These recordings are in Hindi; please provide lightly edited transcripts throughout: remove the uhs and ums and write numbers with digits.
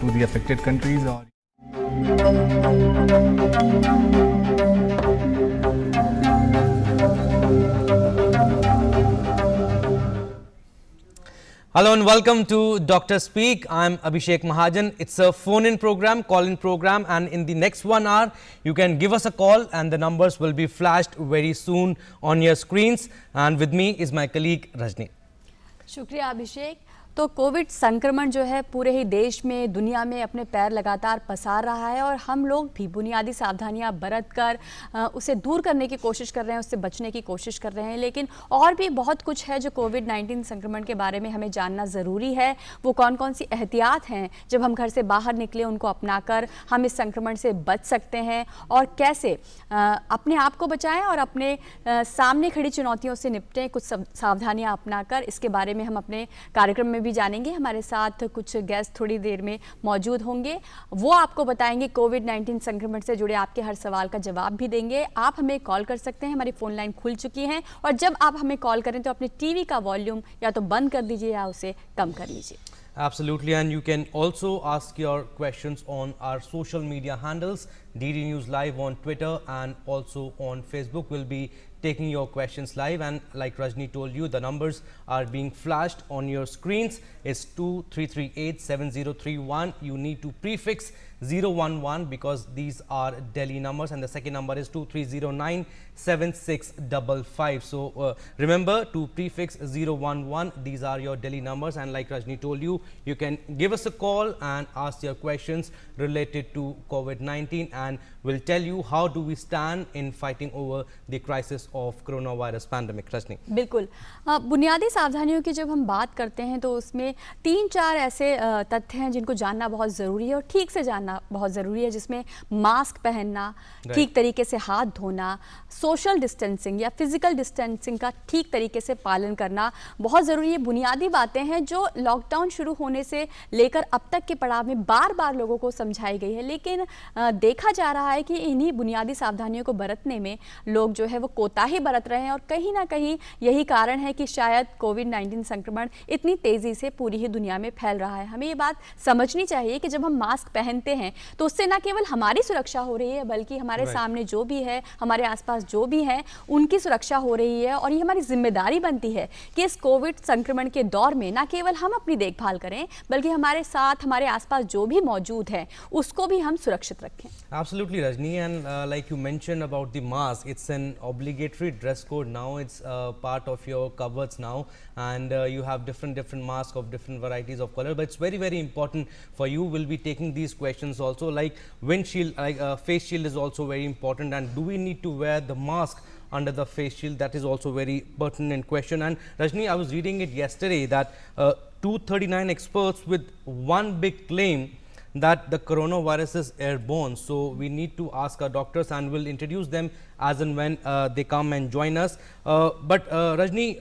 to the affected countries or Hello and welcome to Dr. Speak. I'm Abhishek Mahajan. It's a phone-in program, call-in program, and in the next 1 hour, you can give us a call and the numbers will be flashed very soon on your screens. And with me is my colleague Rajni. शुक्रिया अभिषेक। तो कोविड संक्रमण जो है पूरे ही देश में, दुनिया में अपने पैर लगातार पसार रहा है और हम लोग भी बुनियादी सावधानियां बरत कर उसे दूर करने की कोशिश कर रहे हैं, उससे बचने की कोशिश कर रहे हैं। लेकिन और भी बहुत कुछ है जो कोविड-19 संक्रमण के बारे में हमें जानना ज़रूरी है। वो कौन कौन सी एहतियात हैं जब हम घर से बाहर निकले, उनको अपनाकर हम इस संक्रमण से बच सकते हैं और कैसे अपने आप को बचाएं और अपने सामने खड़ी चुनौतियों से निपटें, कुछ सावधानियाँ अपनाकर। इसके बारे में हम अपने कार्यक्रम में भी जानेंगे। हमारे साथ कुछ गेस्ट थोड़ी देर में मौजूद होंगे, वो आपको बताएंगे कोविड-19 संक्रमण से जुड़े आपके हर सवाल का जवाब भी देंगे। आप हमें कॉल कर सकते हैं, हमारी फ़ोन लाइन खुल चुकी है और जब आप हमें कॉल करें तो अपने टीवी का वॉल्यूम या तो बंद कर दीजिए या उसे कम कर लीजिए। Absolutely, and you can also ask your questions on our social media handles, DD News Live on Twitter and also on Facebook. We'll be taking your questions live, and like Rajni told you, the numbers are being flashed on your screens. It's 2338-7031. You need to prefix 011 because these are Delhi numbers, and the second number is 2309-7655. So remember to prefix 011. These are your Delhi numbers, and like Rajni told you, you can give us a call and ask your questions related to COVID-19, and we'll tell you how do we stand in fighting over the crisis of coronavirus pandemic. Rajni, बिल्कुल। बुनियादी सावधानियों की जब हम बात करते हैं तो उसमें 3-4 ऐसे तथ्य हैं जिनको जानना बहुत ज़रूरी है और ठीक से जानना बहुत ज़रूरी है, जिसमें मास्क पहनना, ठीक तरीके से हाथ धोना, सोशल डिस्टेंसिंग या फिजिकल डिस्टेंसिंग का ठीक तरीके से पालन करना बहुत ज़रूरी है। बुनियादी बातें हैं जो लॉकडाउन शुरू होने से लेकर अब तक के पड़ाव में बार बार लोगों को समझाई गई है, लेकिन देखा जा रहा है कि इन्हीं बुनियादी सावधानियों को बरतने में लोग जो है वो कोताही बरत रहे हैं और कहीं ना कहीं यही कारण है कि शायद कोविड-19 संक्रमण इतनी तेज़ी से पूरी ही दुनिया में फैल रहा है। हमें ये बात समझनी चाहिए कि जब हम मास्क पहनते हैं तो उससे न केवल हमारी सुरक्षा हो रही है, बल्कि हमारे सामने जो भी है, हमारे आसपास जो भी है, उनकी सुरक्षा हो रही है। और ये हमारी जिम्मेदारी बनती है कि इस कोविड संक्रमण के दौर में न केवल हम अपनी देखभाल करें, बल्कि हमारे साथ हमारे आसपास जो भी मौजूद है उसको भी हम सुरक्षित रखें। Absolutely, Rajni, and like you mentioned about the mask, it's an obligatory dress code now. It's part of your cupboards now, and you have different masks of different varieties of color. But it's very important for you. We'll be taking these questions also, like windshield, like face shield is also very important. And do we need to wear the mask under the face shield? That is also very pertinent question. And Rajni, I was reading it yesterday that 239 experts with one big claim that the coronavirus is airborne. So we need to ask our doctors, and we'll introduce them as and when they come and join us. But Rajni,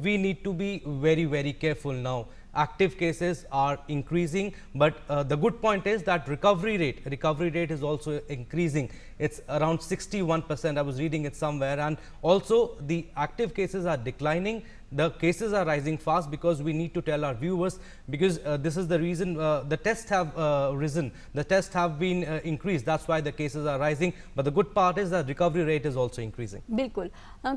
we need to be very careful now. Active cases are increasing, but the good point is that recovery rate is also increasing. It's around 61%. I was reading it somewhere, and also the active cases are declining. The cases are rising fast because we need to tell our viewers, because this is the reason the tests have risen, the tests have been increased. That's why the cases are rising. But the good part is that recovery rate is also increasing. बिल्कुल।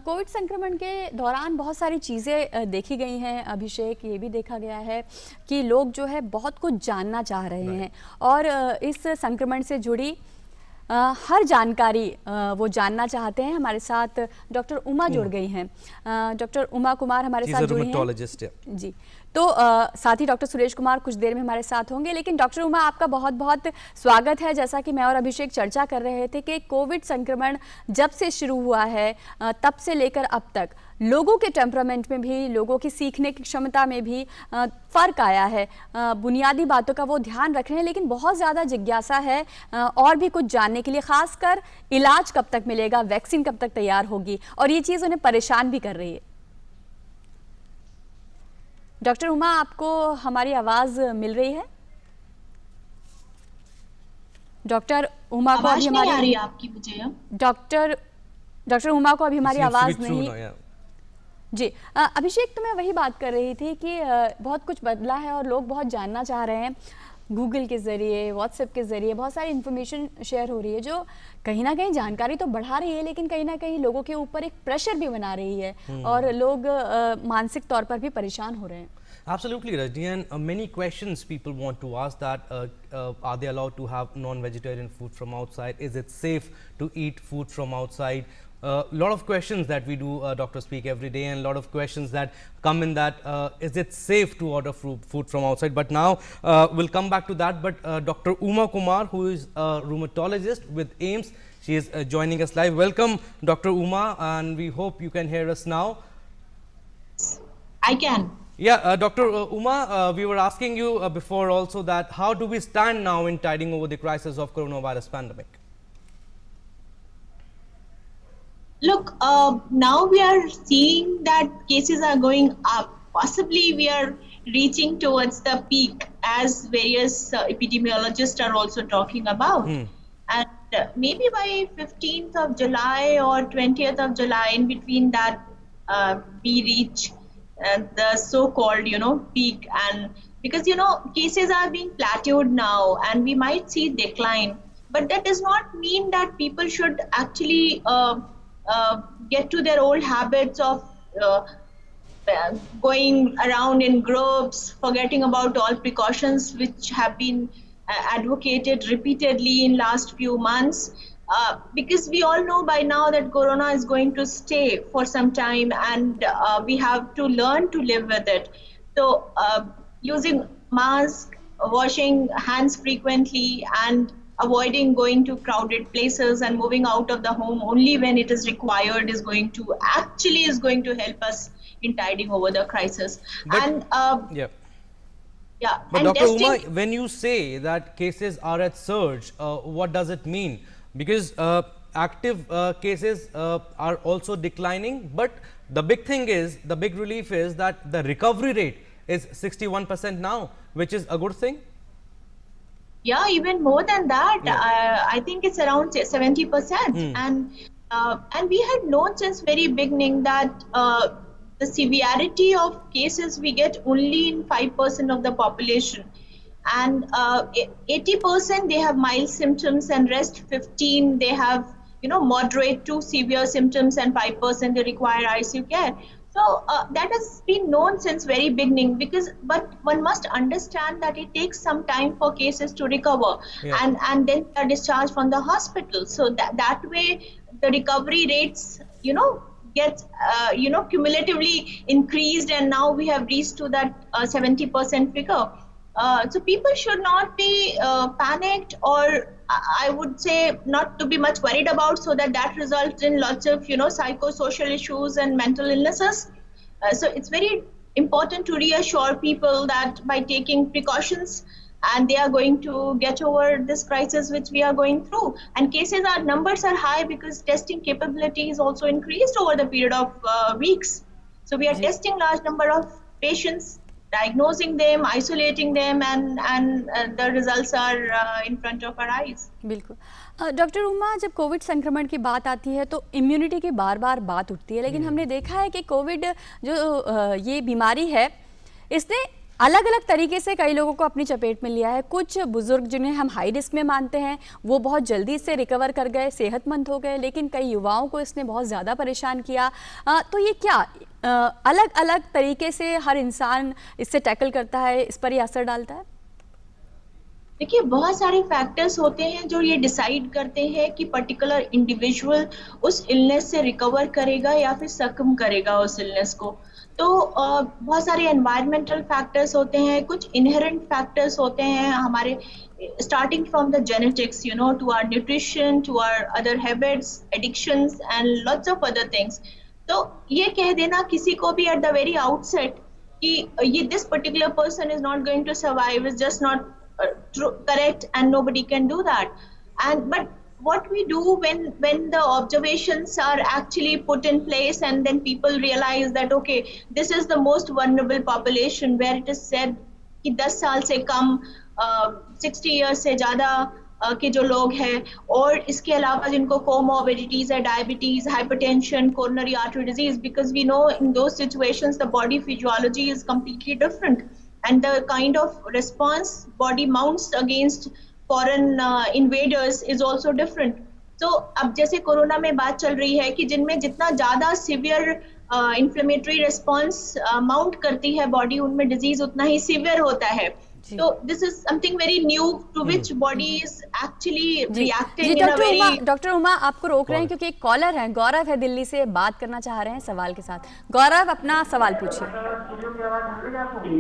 कोविड संक्रमण के दौरान बहुत सारी चीज़ें देखी गई हैं अभिषेक। ये भी देखा गया है कि लोग जो है बहुत कुछ जानना चाह रहे हैं और इस संक्रमण से जुड़ी हर जानकारी वो जानना चाहते हैं। हमारे साथ डॉक्टर उमा जुड़ गई हैं। डॉक्टर उमा कुमार हमारे साथ जुड़ी हैं जी। तो साथ ही डॉक्टर सुरेश कुमार कुछ देर में हमारे साथ होंगे। लेकिन डॉक्टर उमा, आपका बहुत बहुत स्वागत है। जैसा कि मैं और अभिषेक चर्चा कर रहे थे कि कोविड संक्रमण जब से शुरू हुआ है तब से लेकर अब तक लोगों के टेम्परामेंट में भी, लोगों की सीखने की क्षमता में भी फ़र्क आया है। बुनियादी बातों का वो ध्यान रख रहे हैं, लेकिन बहुत ज़्यादा जिज्ञासा है और भी कुछ जानने के लिए, ख़ासकर इलाज कब तक मिलेगा, वैक्सीन कब तक तैयार होगी, और ये चीज़ उन्हें परेशान भी कर रही है। डॉक्टर उमा, आपको हमारी आवाज़ मिल रही है? डॉक्टर उमा को अभी हमारी, आ रही है आपकी मुझे डॉक्टर उमा को अभी हमारी आवाज़ नहीं जी। अभिषेक, तो मैं वही बात कर रही थी कि बहुत कुछ बदला है और लोग बहुत जानना चाह रहे हैं। गूगल के ज़रिए, व्हाट्सएप के ज़रिए बहुत सारी इन्फॉर्मेशन शेयर हो रही है जो कहीं ना कहीं जानकारी तो बढ़ा रही है, लेकिन कहीं ना कहीं लोगों के ऊपर एक प्रेशर भी बना रही है और लोग मानसिक तौर पर भी परेशान हो रहे हैं। Absolutely, Rajni, and many questions people want to ask that are they allowed to have non-vegetarian food from outside? Is it safe to eat food from outside? A lot of questions that we do Dr. Speak every day, and a lot of questions that come in that is it safe to order food from outside? But now we'll come back to that. But Dr. Uma Kumar, who is a rheumatologist with AIIMS, she is joining us live. Welcome, Dr. Uma, and we hope you can hear us now. I can. Yeah, Dr. Uma, we were asking you before also that how do we stand now in tiding over the crisis of coronavirus pandemic? Look, now we are seeing that cases are going up. Possibly we are reaching towards the peak, as various epidemiologists are also talking about. And maybe by 15th of July or 20th of July, in between that, we reach the so-called, peak. And because, cases are being plateaued now and we might see decline. But that does not mean that people should actually get to their old habits of going around in groups, forgetting about all precautions which have been advocated repeatedly in last few months. Because we all know by now that corona is going to stay for some time, and we have to learn to live with it. So using mask, washing hands frequently, and avoiding going to crowded places and moving out of the home only when it is required is going to help us in tiding over the crisis. But, yeah. But Dr. Uma, when you say that cases are at surge, what does it mean? Because active cases are also declining, but the big relief is that the recovery rate is 61% now, which is a good thing. Yeah, even more than that. Yeah. I think it's around 70%. And we had known since very beginning that the severity of cases we get only in 5% of the population. And 80% they have mild symptoms, and rest 15 they have moderate to severe symptoms, and 5% they require ICU care. So that has been known since very beginning, but one must understand that it takes some time for cases to recover, and then they are discharged from the hospital. So that way the recovery rates get cumulatively increased, and now we have reached to that 70% figure. So people should not be panicked, or I would say not to be much worried about, so that results in lots of psychosocial issues and mental illnesses. So it's very important to reassure people that by taking precautions, and they are going to get over this crisis which we are going through. And numbers are high because testing capability is also increased over the period of weeks. So we are testing large number of patients, diagnosing them, isolating them, and the results are in front of our eyes. बिल्कुल। डॉक्टर उमा, जब कोविड संक्रमण की बात आती है तो इम्यूनिटी की बार बार बात उठती है, लेकिन हमने देखा है कि कोविड जो ये बीमारी है, इसने अलग अलग तरीके से कई लोगों को अपनी चपेट में लिया है। कुछ बुजुर्ग जिन्हें हम हाई रिस्क में मानते हैं वो बहुत जल्दी से रिकवर कर गए, सेहतमंद हो गए, लेकिन कई युवाओं को इसने बहुत ज़्यादा परेशान किया। तो ये क्या अलग अलग तरीके से हर इंसान इससे टैकल करता है, इस पर ये असर डालता है? देखिए, बहुत सारे फैक्टर्स होते हैं जो ये डिसाइड करते हैं कि पर्टिकुलर इंडिविजुअल उस इलनेस से रिकवर करेगा या फिर सकम करेगा उस इलनेस को। तो बहुत सारे एनवायरमेंटल फैक्टर्स होते हैं, कुछ इनहेरेंट फैक्टर्स होते हैं हमारे, starting from the genetics to our nutrition, to our other habits, addictions and lots of other things. तो ये कह देना किसी को भी एट द वेरी आउटसेट कि ये this particular person is not going to survive is just not correct, and nobody can do that. But what we do when the observations are actually put in place, and then people realize that okay, this is the most vulnerable population, where it is said कि 10 साल से कम 60 years से ज़्यादा के जो लोग हैं, और इसके अलावा जिनको कोमोर्बिडिटीज है, diabetes, hypertension, coronary artery disease, because we know in those situations the body physiology is completely different, and the kind of response body mounts against foreign invaders is also different. So अब जैसे कोरोना में बात चल रही है कि जिनमें जितना ज़्यादा सिवियर इन्फ्लेमेटरी रिस्पॉन्स माउंट करती है बॉडी, उनमें डिजीज उतना ही सिवियर होता है. So this is something very new to which body is actually reacting in a very. Doctor Uma आपको रोक रहे हैं क्योंकि एक कॉलर है, गौरव है दिल्ली से, बात करना चाह रहे हैं सवाल के साथ. गौरव अपना सवाल पूछिए.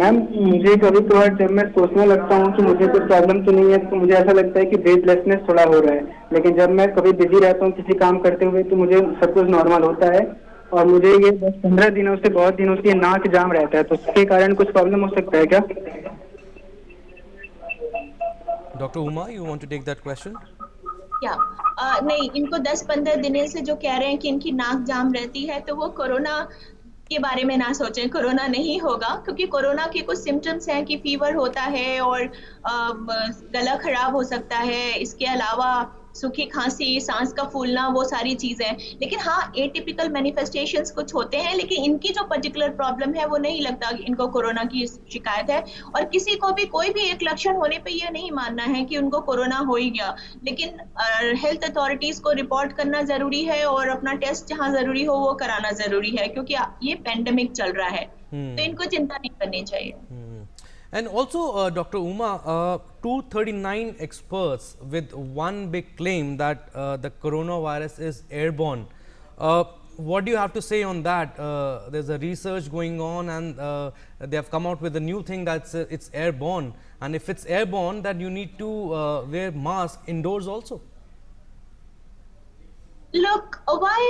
मैम मुझे कभी कभार जब मैं सोचने लगता हूँ कि मुझे कोई प्रॉब्लम तो नहीं है तो मुझे ऐसा लगता है कि ब्रीथलेसनेस थोड़ा हो रहा है, लेकिन जब मैं कभी बिजी रहता हूँ किसी काम करते हुए तो मुझे सब कुछ नॉर्मल होता है. और मुझे ये 10-15 दिनों से बहुत दिनों से नाक जाम रहता है, तो उसके कारण कुछ प्रॉब्लम हो सकता है क्या? Dr. Uma, you want to take that question? नहीं, इनको 10-15 दिन से जो कह रहे हैं कि इनकी नाक जाम रहती है तो वो कोरोना के बारे में ना सोचें. कोरोना नहीं होगा, क्योंकि कोरोना के कुछ सिम्टम्स हैं कि फीवर होता है और गला खराब हो सकता है. इसके अलावा सूखी खांसी, सांस का फूलना, वो सारी चीजें. लेकिन हाँ, एटिपिकल मैनिफेस्टेशंस कुछ होते हैं, लेकिन इनकी जो पर्टिकुलर प्रॉब्लम है वो नहीं लगता इनको कोरोना की शिकायत है. और किसी को भी कोई भी एक लक्षण होने पे ये नहीं मानना है कि उनको कोरोना हो ही गया. लेकिन हेल्थ अथॉरिटीज को रिपोर्ट करना जरूरी है और अपना टेस्ट जहाँ जरूरी हो वो कराना जरूरी है, क्योंकि ये पेंडेमिक चल रहा है. तो इनको चिंता नहीं करनी चाहिए. And also, Dr. Uma, 239 experts with one big claim that the coronavirus is airborne. What do you have to say on that? There's a research going on and they have come out with a new thing that's it's airborne. And if it's airborne, then you need to wear mask indoors also. Look, why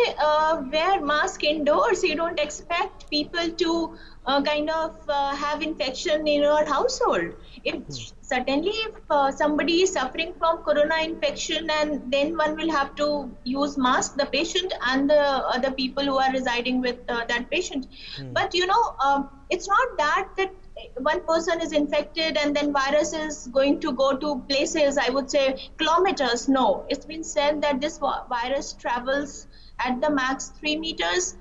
wear mask indoors? You don't expect people to kind of have infection in your household. Certainly if somebody is suffering from corona infection, and then one will have to use mask, the patient and the other people who are residing with that patient. But you know, it's not that one person is infected and then virus is going to go to places, I would say kilometers. No, it's been said that this virus travels at the max 3 meters,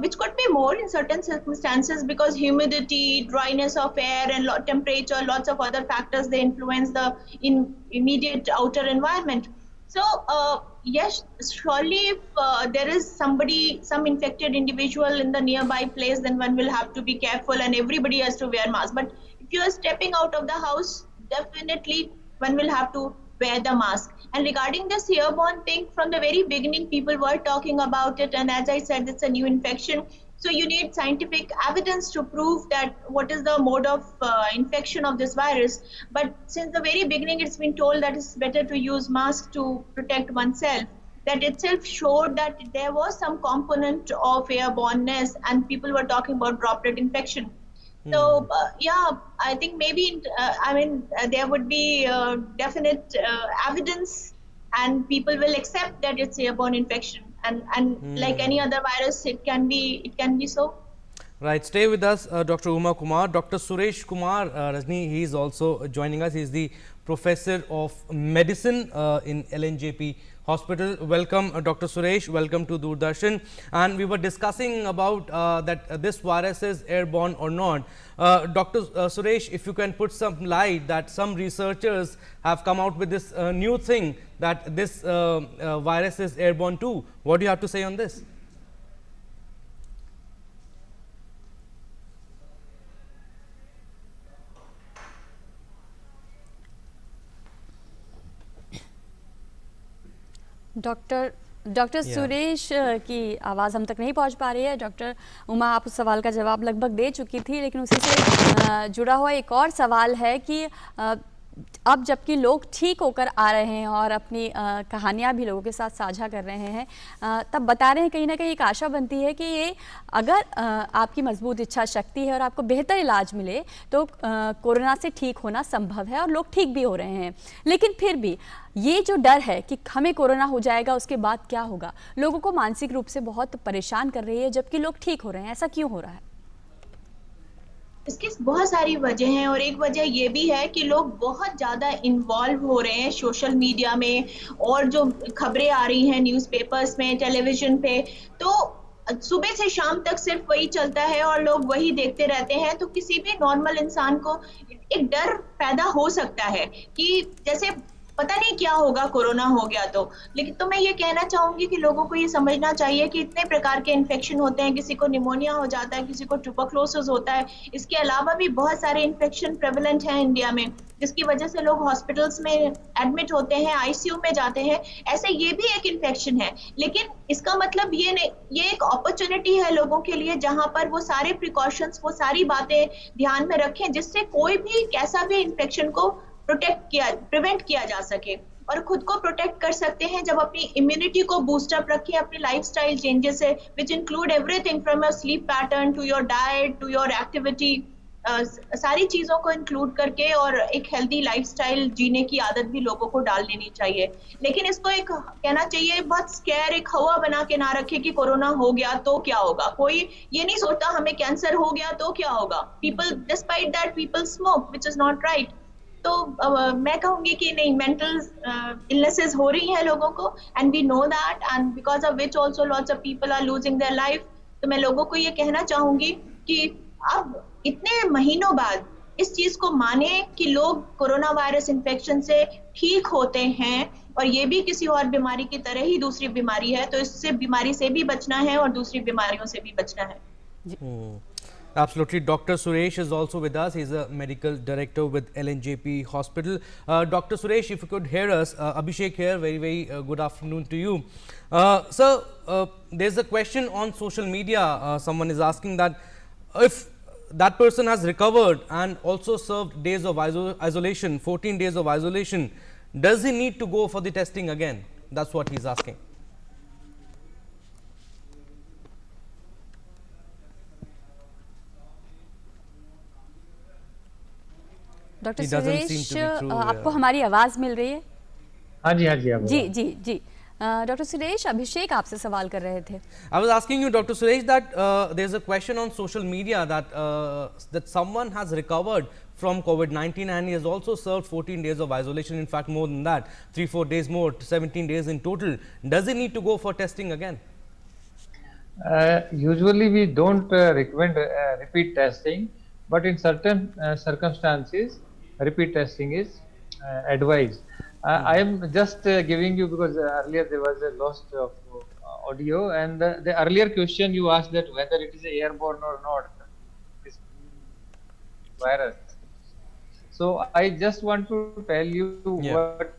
which could be more in certain circumstances, because humidity, dryness of air and temperature, lots of other factors, they influence the immediate outer environment. So yes, surely if there is some infected individual in the nearby place, then one will have to be careful and everybody has to wear mask. But if you are stepping out of the house, definitely one will have to wear the mask. And regarding this airborne thing, from the very beginning people were talking about it, and as I said, it's a new infection. So you need scientific evidence to prove that what is the mode of infection of this virus. But since the very beginning, it's been told that it's better to use mask to protect oneself. That itself showed that there was some component of airborneness, and people were talking about droplet infection. So yeah, I think maybe there would be definite evidence, and people will accept that it's airborne infection. And like any other virus, it can be so. Right, stay with us, Dr. Uma Kumar. Dr. Suresh Kumar Rajni, he is also joining us. He is the professor of medicine in LNJP Hospital. Welcome, Dr. Suresh. Welcome to Doordarshan. And we were discussing about that this virus is airborne or not. Dr. Suresh, if you can put some light that some researchers have come out with this new thing that this virus is airborne too. What do you have to say on this? Doctor Suresh की आवाज़ हम तक नहीं पहुंच पा रही है. डॉक्टर उमा, आप उस सवाल का जवाब लगभग दे चुकी थी, लेकिन उसी से जुड़ा हुआ एक और सवाल है कि अब जबकि लोग ठीक होकर आ रहे हैं और अपनी कहानियाँ भी लोगों के साथ साझा कर रहे हैं, तब बता रहे हैं कहीं ना कहीं एक आशा बनती है कि ये अगर आपकी मजबूत इच्छा शक्ति है और आपको बेहतर इलाज मिले तो कोरोना से ठीक होना संभव है और लोग ठीक भी हो रहे हैं. लेकिन फिर भी ये जो डर है कि हमें कोरोना हो जाएगा, उसके बाद क्या होगा, लोगों को मानसिक रूप से बहुत परेशान कर रही है, जबकि लोग ठीक हो रहे हैं. ऐसा क्यों हो रहा है? इसकी बहुत सारी वजह हैं, और एक वजह ये भी है कि लोग बहुत ज़्यादा इन्वॉल्व हो रहे हैं सोशल मीडिया में, और जो खबरें आ रही हैं न्यूज़पेपर्स में, टेलीविज़न पे, तो सुबह से शाम तक सिर्फ वही चलता है और लोग वही देखते रहते हैं, तो किसी भी नॉर्मल इंसान को एक डर पैदा हो सकता है कि जैसे पता नहीं क्या होगा, कोरोना हो गया तो। लेकिन तो मैं ये कहना चाहूंगी कि लोगों को ये समझना चाहिए कि इतने प्रकार के इन्फेक्शन होते हैं, किसी को निमोनिया हो जाता है, किसी को ट्यूबरक्लोसिस होता है, इसके अलावा भी बहुत सारे इन्फेक्शन प्रेवलेंट हैं इंडिया में, जिसकी वजह से लोग हॉस्पिटल्स में एडमिट होते हैं, आईसीयू में जाते हैं। ऐसे ये भी एक इन्फेक्शन है, लेकिन इसका मतलब ये नहीं, ये एक अपॉर्चुनिटी है लोगों के लिए जहां पर वो सारे प्रिकॉशंस, वो सारी बातें ध्यान में रखें जिससे कोई भी कैसा भी इन्फेक्शन को प्रिवेंट किया जा सके। और खुद को प्रोटेक्ट कर सकते हैं जब अपनी इम्यूनिटी को बूस्ट अप रखें, अपनी लाइफस्टाइल चेंजेस है, which include everything from your sleep pattern to your diet to your activity, सारी चीजों को इंक्लूड करके और एक हेल्दी लाइफस्टाइल जीने की आदत भी लोगों को डाल लेनी चाहिए। लेकिन इसको एक कहना चाहिए बहुत स्कैर, एक हवा बना के ना रखे कि कोरोना हो गया तो क्या होगा। कोई ये नहीं सोचता हमें कैंसर हो गया तो क्या होगा। People despite that people smoke, which is not right. तो मैं कहूंगी कि नहीं, मेंटल इलनेसेस हो रही हैं लोगों को, and we know that, and because of which also lots of people are losing their life. तो मैं लोगों को ये कहना चाहूंगी कि अब इतने महीनों बाद इस चीज को माने कि लोग कोरोना वायरस इन्फेक्शन से ठीक होते हैं, और ये भी किसी और बीमारी की तरह ही दूसरी बीमारी है, तो इससे बीमारी से भी बचना है और दूसरी बीमारियों से भी बचना है। Absolutely. Dr. Suresh is also with us. He's a medical director with LNJP Hospital. Dr. Suresh, if you could hear us, Abhishek here, very good afternoon to you. Sir, there's a question on social media. Someone is asking that if that person has recovered and also served days of isolation, 14 days of isolation, does he need to go for the testing again? That's what he's asking. Doctor Suresh, आपको हमारी आवाज मिल रही है? हाँ जी जी। डॉक्टर सुरेश, अभिषेक आपसे सवाल कर रहे थे। I was asking you, Dr. Suresh, that there's a question on social media that someone has recovered from COVID-19 and he has also served 14 days of isolation. In fact, more than that, 3-4 days more, 17 days in total. Does he need to go for testing again? Usually, we don't recommend repeat testing, but in certain circumstances, repeat testing is advised. I am just giving you, because earlier there was a loss of audio, and the earlier question you asked that whether it is airborne or not, this virus. So I just want to tell you what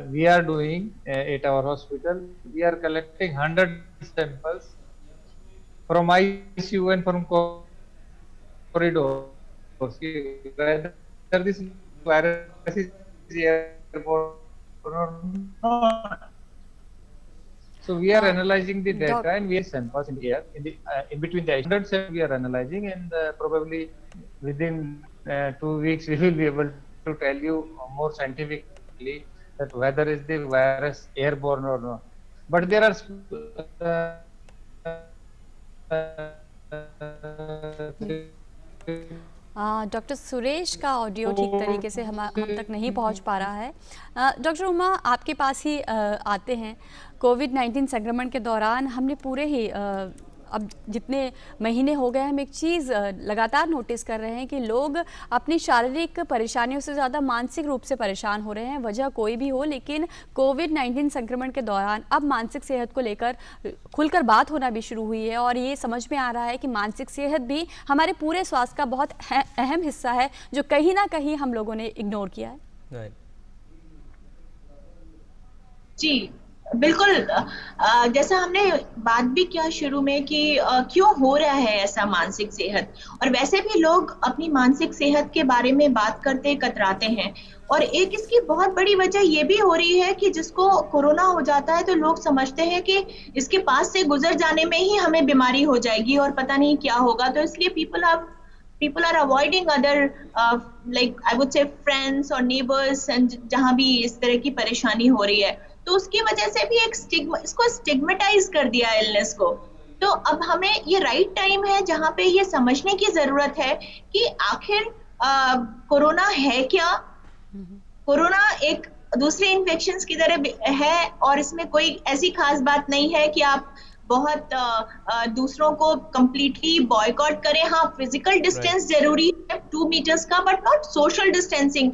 we are doing at our hospital. We are collecting 100 samples from ICU and from corridors. Whether this virus is airborne or not. So we are analyzing the data and we have samples in the air, in between the 100 samples we are analyzing, and probably within 2 weeks we will be able to tell you more scientifically that whether is the virus airborne or not. But there are doctor Suresh का ऑडियो ठीक तरीके से हम तक नहीं पहुंच पा रहा है। डॉक्टर उमा, आपके पास ही आते हैं। कोविड-19 संक्रमण के दौरान हमने पूरे ही अब जितने महीने हो गए, हम एक चीज़ लगातार नोटिस कर रहे हैं कि लोग अपनी शारीरिक परेशानियों से ज़्यादा मानसिक रूप से परेशान हो रहे हैं, वजह कोई भी हो। लेकिन कोविड-19 संक्रमण के दौरान अब मानसिक सेहत को लेकर खुलकर बात होना भी शुरू हुई है, और ये समझ में आ रहा है कि मानसिक सेहत भी हमारे पूरे स्वास्थ्य का बहुत अहम हिस्सा है, जो कहीं ना कहीं हम लोगों ने इग्नोर किया है। जी बिल्कुल, जैसा हमने बात भी किया शुरू में कि क्यों हो रहा है ऐसा मानसिक सेहत, और वैसे भी लोग अपनी मानसिक सेहत के बारे में बात करते कतराते हैं। और एक इसकी बहुत बड़ी वजह ये भी हो रही है कि जिसको कोरोना हो जाता है तो लोग समझते हैं कि इसके पास से गुजर जाने में ही हमें बीमारी हो जाएगी और पता नहीं क्या होगा, तो इसलिए people are avoiding other like I would say friends or neighbors, and जहाँ भी इस तरह की परेशानी हो रही है, तो उसकी वजह से भी एक इसको स्टिग्मेटाइज कर दिया इलनेस को। तो अब हमें ये राइट टाइम है जहाँ पे ये समझने की जरूरत है कि आखिर कोरोना है क्या। कोरोना एक दूसरे इन्फेक्शंस की तरह है, और इसमें कोई ऐसी खास बात नहीं है कि आप बहुत दूसरों को कंप्लीटली बॉयकॉट करें। हाँ, फिजिकल डिस्टेंस जरूरी है 2 मीटर्स का, but not social distancing.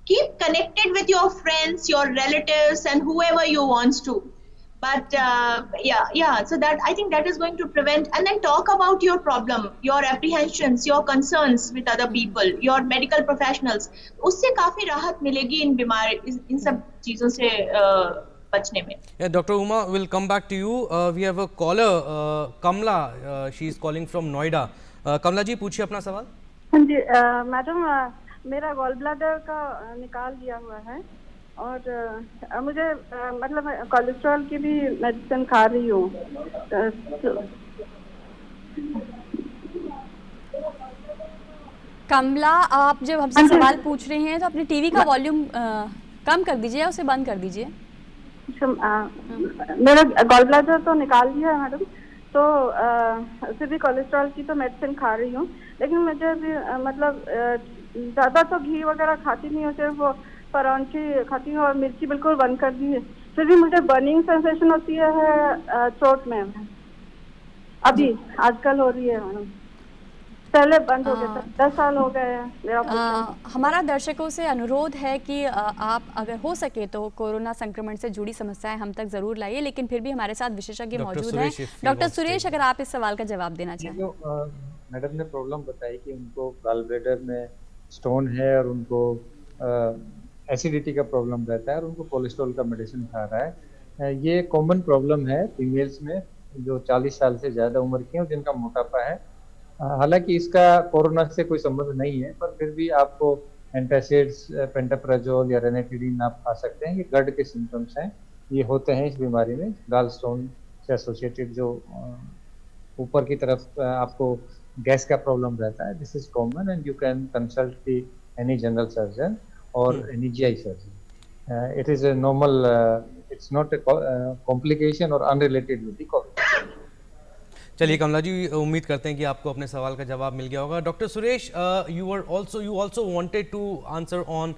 Keep connected with your friends, your relatives, and whoever you want to. But so that I think that is going to prevent. And then talk about your problem, your apprehensions, your concerns with other people, your medical professionals. उससे काफी राहत मिलेगी इन सब चीजों से बचने में. Yeah, Dr. Uma, will come back to you. We have a caller, Kamla. She is calling from Noida. Kamla जी, पूछिए अपना सवाल. हाँ जी, मैडम मेरा गॉल ब्लैडर का निकाल दिया हुआ है और मुझे मतलब कोलेस्ट्रॉल की भी मेडिसिन खा रही हूँ. कमला, आप जब हमसे सवाल पूछ रहे हैं तो अपने टीवी का वॉल्यूम कम कर दीजिए या उसे बंद कर दीजिए. मेरा गॉल ब्लैडर तो निकाल दिया है मैडम, तो फिर भी कोलेस्ट्रॉल की तो मेडिसिन खा रही हूँ, लेकिन मुझे भी मतलब ज़्यादा तो घी वगैरह खाती नहीं हूँ, सिर्फ वो परौंठी खाती हूँ और मिर्ची बिल्कुल बंद कर दी है. फिर भी मुझे बर्निंग सेंसेशन होती है थ्रोट में. अभी आजकल हो रही है मैडम, पहले बंद हो गया था. 10 साल हो गए हैं मेरा. हमारा दर्शकों से अनुरोध है कि आप अगर हो सके तो कोरोना संक्रमण से जुड़ी समस्याएं हम तक जरूर लाइए, लेकिन फिर भी हमारे साथ विशेषज्ञ मौजूद हैं. डॉक्टर सुरेश, अगर आप इस सवाल का जवाब देना चाहें. मैडम ने प्रॉब्लम बताई कि उनको गॉल ब्लैडर में स्टोन है और उनको एसिडिटी का प्रॉब्लम रहता है और उनको कोलेस्ट्रॉल का मेडिसिन खा रहा है. ये कॉमन प्रॉब्लम है फीमेल्स में जो 40 साल से ज़्यादा उम्र की हैं और जिनका मोटापा है. हालांकि इसका कोरोना से कोई संबंध नहीं है, पर फिर भी आपको एंटासिड्स, पेंटाप्राजोल या रेनेटिडीन आप खा सकते हैं. ये गट के सिम्टम्स हैं, ये होते हैं इस बीमारी में. गॉल स्टोन से एसोसिएटेड जो ऊपर की तरफ आपको गैस का प्रॉब्लम रहता है, this is common and you can consult the any general surgeon और any GI surgeon. It is a normal, it's not a complication और अनरिलेटेड विद द कोविड. चलिए कमला जी, उम्मीद करते हैं कि आपको अपने सवाल का जवाब मिल गया होगा. Doctor Suresh, you also wanted to answer on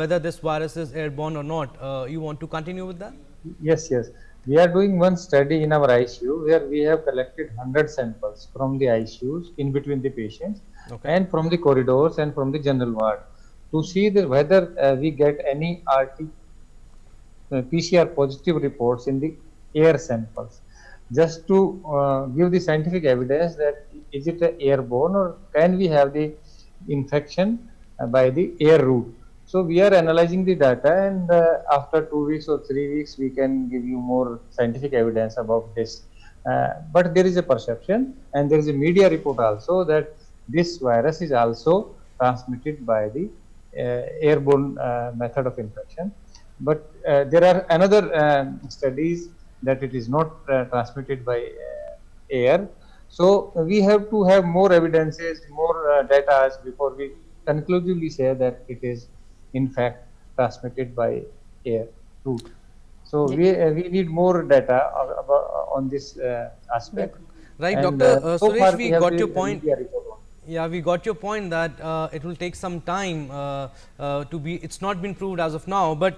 whether this virus is airborne or not. You want to continue with that? Yes. We are doing one study in our ICU where we have collected 100 samples from the ICUs in between the patients, okay, and from the corridors and from the general ward to see whether we get any PCR positive reports in the air samples, just to give the scientific evidence that is it airborne or can we have the infection by the air route. So we are analyzing the data, and after 2 weeks or 3 weeks we can give you more scientific evidence about this. But there is a perception and there is a media report also that this virus is also transmitted by the airborne method of infection. But there are another studies that it is not transmitted by air. So we have to have more evidences, more data before we conclusively say that it is in fact transmitted by air route. So we need more data on this aspect. Right, and Dr. Suresh, we got your point. Yeah, we got your point that it will take some time to be, it's not been proved as of now, but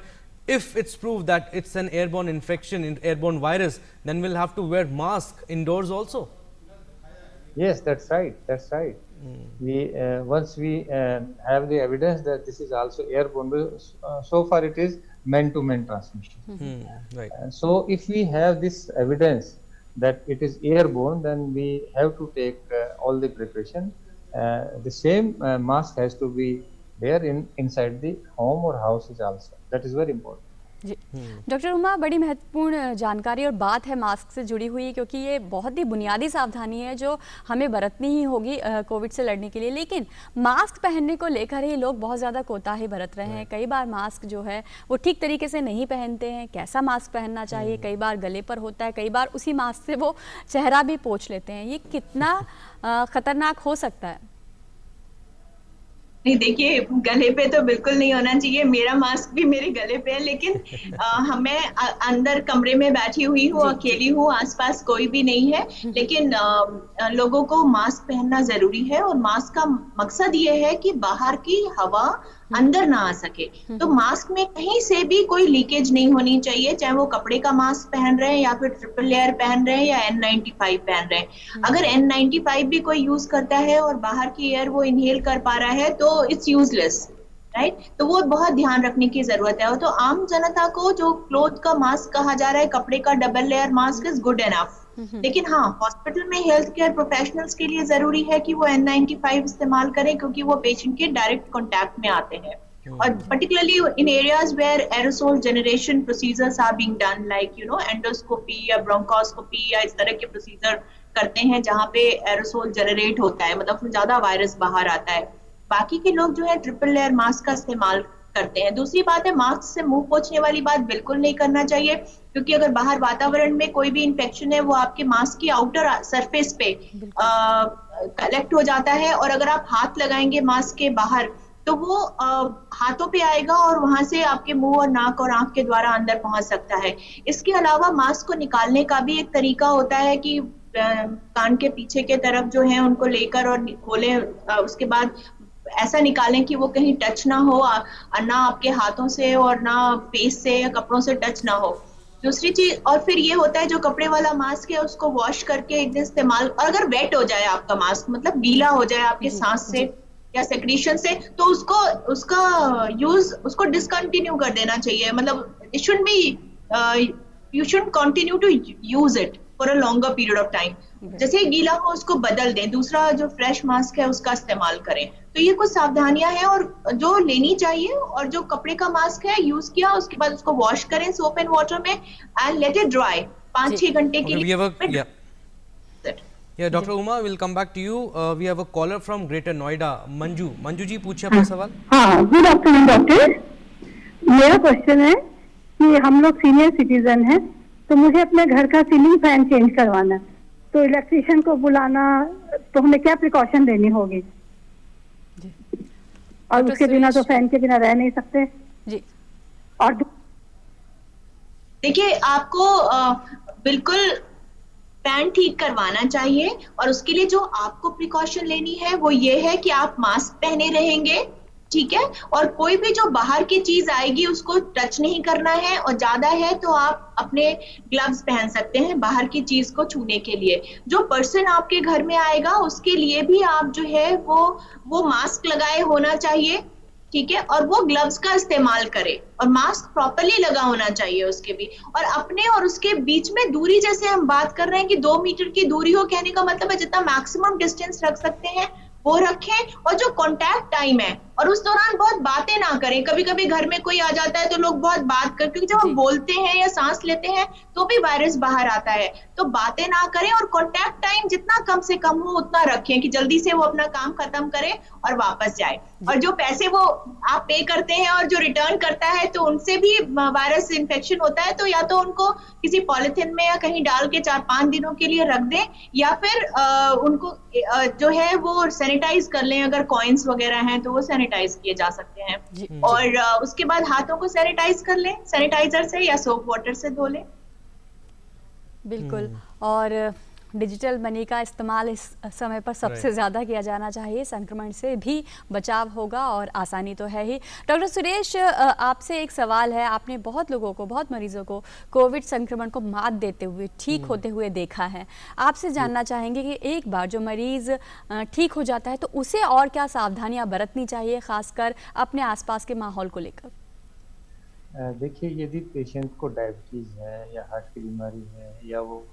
if it's proved that it's an airborne infection, airborne virus, then we'll have to wear mask indoors also. Yes, that's right. We once we have the evidence that this is also airborne, so far it is man-to-man transmission. Right. So if we have this evidence that it is airborne, then we have to take all the precaution. The same mask has to be there inside the home or houses also. That is very important. जी डॉक्टर उमा, बड़ी महत्वपूर्ण जानकारी और बात है मास्क से जुड़ी हुई, क्योंकि ये बहुत ही बुनियादी सावधानी है जो हमें बरतनी ही होगी कोविड से लड़ने के लिए. लेकिन मास्क पहनने को लेकर ही लोग बहुत ज़्यादा कोताही बरत रहे हैं. कई बार मास्क जो है वो ठीक तरीके से नहीं पहनते हैं. कैसा मास्क पहनना चाहिए, कई बार गले पर होता है, कई बार उसी मास्क से वो चेहरा भी पोंछ लेते हैं. ये कितना खतरनाक हो सकता है? नहीं, देखिए, गले पे तो बिल्कुल नहीं होना चाहिए. मेरा मास्क भी मेरे गले पे है, लेकिन मैं अंदर कमरे में बैठी हुई हूँ, अकेली हूँ, आसपास कोई भी नहीं है. लेकिन लोगों को मास्क पहनना जरूरी है, और मास्क का मकसद ये है कि बाहर की हवा अंदर ना आ सके। तो मास्क में कहीं से भी कोई लीकेज नहीं होनी चाहिए, चाहे वो कपड़े का मास्क पहन रहे हैं या फिर ट्रिपल लेयर पहन रहे हैं या N95 पहन रहे हैं। अगर N95 भी कोई यूज करता है और बाहर की एयर वो इनहेल कर पा रहा है तो इट्स यूजलेस, राइट। तो वो बहुत ध्यान रखने की जरूरत है। तो आम जनता को जो क्लोथ का मास्क कहा जा रहा है, कपड़े का double layer mask is good enough. लेकिन हाँ, हॉस्पिटल में हेल्थ केयर प्रोफेशनल्स के लिए जरूरी है कि वो N95 इस्तेमाल करें, क्योंकि वो पेशेंट के डायरेक्ट कांटेक्ट में आते हैं। और particularly in areas where aerosol generation procedures are being done, like endoscopy या ब्रोंकोस्कोपी या इस तरह के प्रोसीजर करते हैं जहाँ पे एरोसोल जनरेट होता है, मतलब ज्यादा वायरस बाहर आता है। बाकी के लोग जो है ट्रिपल लेयर मास्क का इस्तेमाल करते हैं। दूसरी बात है, मास्क से मुंह पोंछने वाली बात बिल्कुल नहीं करना चाहिए, क्योंकि अगर बाहर वातावरण में कोई भी इन्फेक्शन है वो आपके मास्क की आउटर सरफेस पे कलेक्ट हो जाता है, और अगर आप हाथ लगाएंगे मास्क के बाहर तो वो हाथों पे आएगा और वहां से आपके मुंह और नाक और आंख के द्वारा अंदर पहुंच सकता है। इसके अलावा मास्क को निकालने का भी एक तरीका होता है कि कान के पीछे के तरफ जो है उनको लेकर और खोलें, उसके बाद ऐसा निकालें कि वो कहीं टच ना हो, ना आपके हाथों से और ना फेस से या कपड़ों से टच ना हो। दूसरी चीज, और फिर ये होता है जो कपड़े वाला मास्क है उसको वॉश करके एक दिन इस्तेमाल, और अगर वेट हो जाए आपका मास्क, मतलब गीला हो जाए आपके सांस से या सेक्रीशन से, तो उसका यूज उसको डिसकंटिन्यू कर देना चाहिए। मतलब it should be you should continue to use it for a longer period of time. जैसे ही गीला हो उसको बदल दें, दूसरा जो फ्रेश मास्क है उसका इस्तेमाल करें। तो ये कुछ सावधानियां हैं और जो लेनी चाहिए। और जो कपड़े का मास्क है यूज किया उसके बाद उसको वॉश करें सोप एंड वाटर में एंड लेट इट ड्राई 5-6 घंटे के लिए। Yeah, Dr. Uma, we'll come back to you. We have a caller from Greater Noida, Manju. Manju जी पूछिए अपना सवाल। हाँ, गुड आफ्टरनून डॉक्टर। मेरा क्वेश्चन है कि हम लोग सीनियर सिटीजन हैं, तो मुझे अपने घर का सीलिंग फैन चेंज करवाना है, तो इलेक्ट्रिशियन को बुलाना, तो हमें क्या प्रिकॉशन लेनी होगी? और उसके बिना तो फैन के बिना रह नहीं सकते जी। और देखिए, आपको बिल्कुल फैन ठीक करवाना चाहिए, और उसके लिए जो आपको प्रिकॉशन लेनी है वो ये है कि आप मास्क पहने रहेंगे, ठीक है, और कोई भी जो बाहर की चीज आएगी उसको टच नहीं करना है, और ज्यादा है तो आप अपने ग्लव्स पहन सकते हैं बाहर की चीज को छूने के लिए। जो पर्सन आपके घर में आएगा उसके लिए भी आप जो है वो मास्क लगाए होना चाहिए, ठीक है, और वो ग्लव्स का इस्तेमाल करे, और मास्क प्रॉपरली लगा होना चाहिए उसके भी। और अपने और उसके बीच में दूरी, जैसे हम बात कर रहे हैं कि 2 मीटर की दूरी हो, कहने का मतलब है जितना मैक्सिमम डिस्टेंस रख सकते हैं वो रखें। और जो कॉन्टैक्ट टाइम है, और उस दौरान बहुत बातें ना करें। कभी कभी घर में कोई आ जाता है तो लोग बहुत बात कर, क्योंकि जब हम बोलते हैं या सांस लेते हैं तो भी वायरस बाहर आता है, तो बातें ना करें। और कॉन्टैक्ट टाइम जितना कम से कम हो उतना रखें कि जल्दी से वो अपना काम खत्म करे और वापस जाए। और जो पैसे वो आप पे करते हैं और जो रिटर्न करता है, तो उनसे भी वायरस इन्फेक्शन होता है, तो या तो उनको किसी पॉलिथीन में या कहीं डाल के 4-5 दिनों के लिए रख दें, या फिर उनको जो है वो सैनिटाइज कर लें। अगर कॉइन्स वगैरह हैं तो वो सैनिटाइज किए जा सकते हैं। और उसके बाद हाथों को सैनिटाइज कर लें सैनिटाइजर से या सोप वाटर से धो लें। बिल्कुल। और डिजिटल मनी का इस्तेमाल इस समय पर सबसे ज़्यादा किया जाना चाहिए, संक्रमण से भी बचाव होगा और आसानी तो है ही। डॉक्टर सुरेश, आपसे एक सवाल है। आपने बहुत लोगों को, बहुत मरीजों को कोविड संक्रमण को मात देते हुए, ठीक होते हुए देखा है। आपसे जानना चाहेंगे कि एक बार जो मरीज़ ठीक हो जाता है तो उसे और क्या सावधानियाँ बरतनी चाहिए, खासकर अपने आसपास के माहौल को लेकर? देखिए, यदि पेशेंट को डायबिटीज़ है या हार्ट की बीमारी है या वो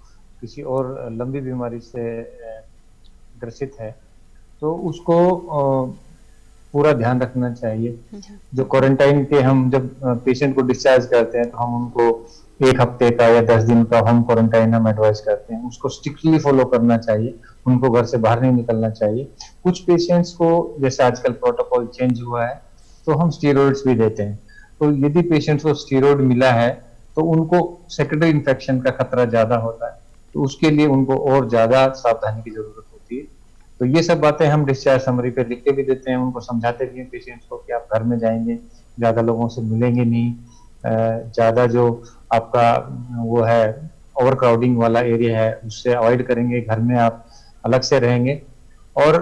किसी और लंबी बीमारी से ग्रसित है, तो उसको पूरा ध्यान रखना चाहिए। जो क्वारंटाइन के हम जब पेशेंट को डिस्चार्ज करते हैं तो हम उनको 1 हफ्ते का या 10 दिन का होम क्वारंटाइन हम एडवाइस करते हैं, उसको स्ट्रिक्टली फॉलो करना चाहिए। उनको घर से बाहर नहीं निकलना चाहिए। कुछ पेशेंट्स को, जैसे आजकल प्रोटोकॉल चेंज हुआ है, तो हम स्टीरॉइड्स भी देते हैं। तो यदि पेशेंट्स को स्टीरॉइड मिला है तो उनको सेकेंडरी इन्फेक्शन का खतरा ज्यादा होता है, तो उसके लिए उनको और ज्यादा सावधानी की जरूरत होती है। तो ये सब बातें हम डिस्चार्ज समरी पे लिख के भी देते हैं, उनको समझाते भी हैं पेशेंट्स को कि आप घर में जाएंगे, ज्यादा लोगों से मिलेंगे नहीं, ज्यादा जो आपका वो है ओवर क्राउडिंग वाला एरिया है उससे अवॉइड करेंगे, घर में आप अलग से रहेंगे। और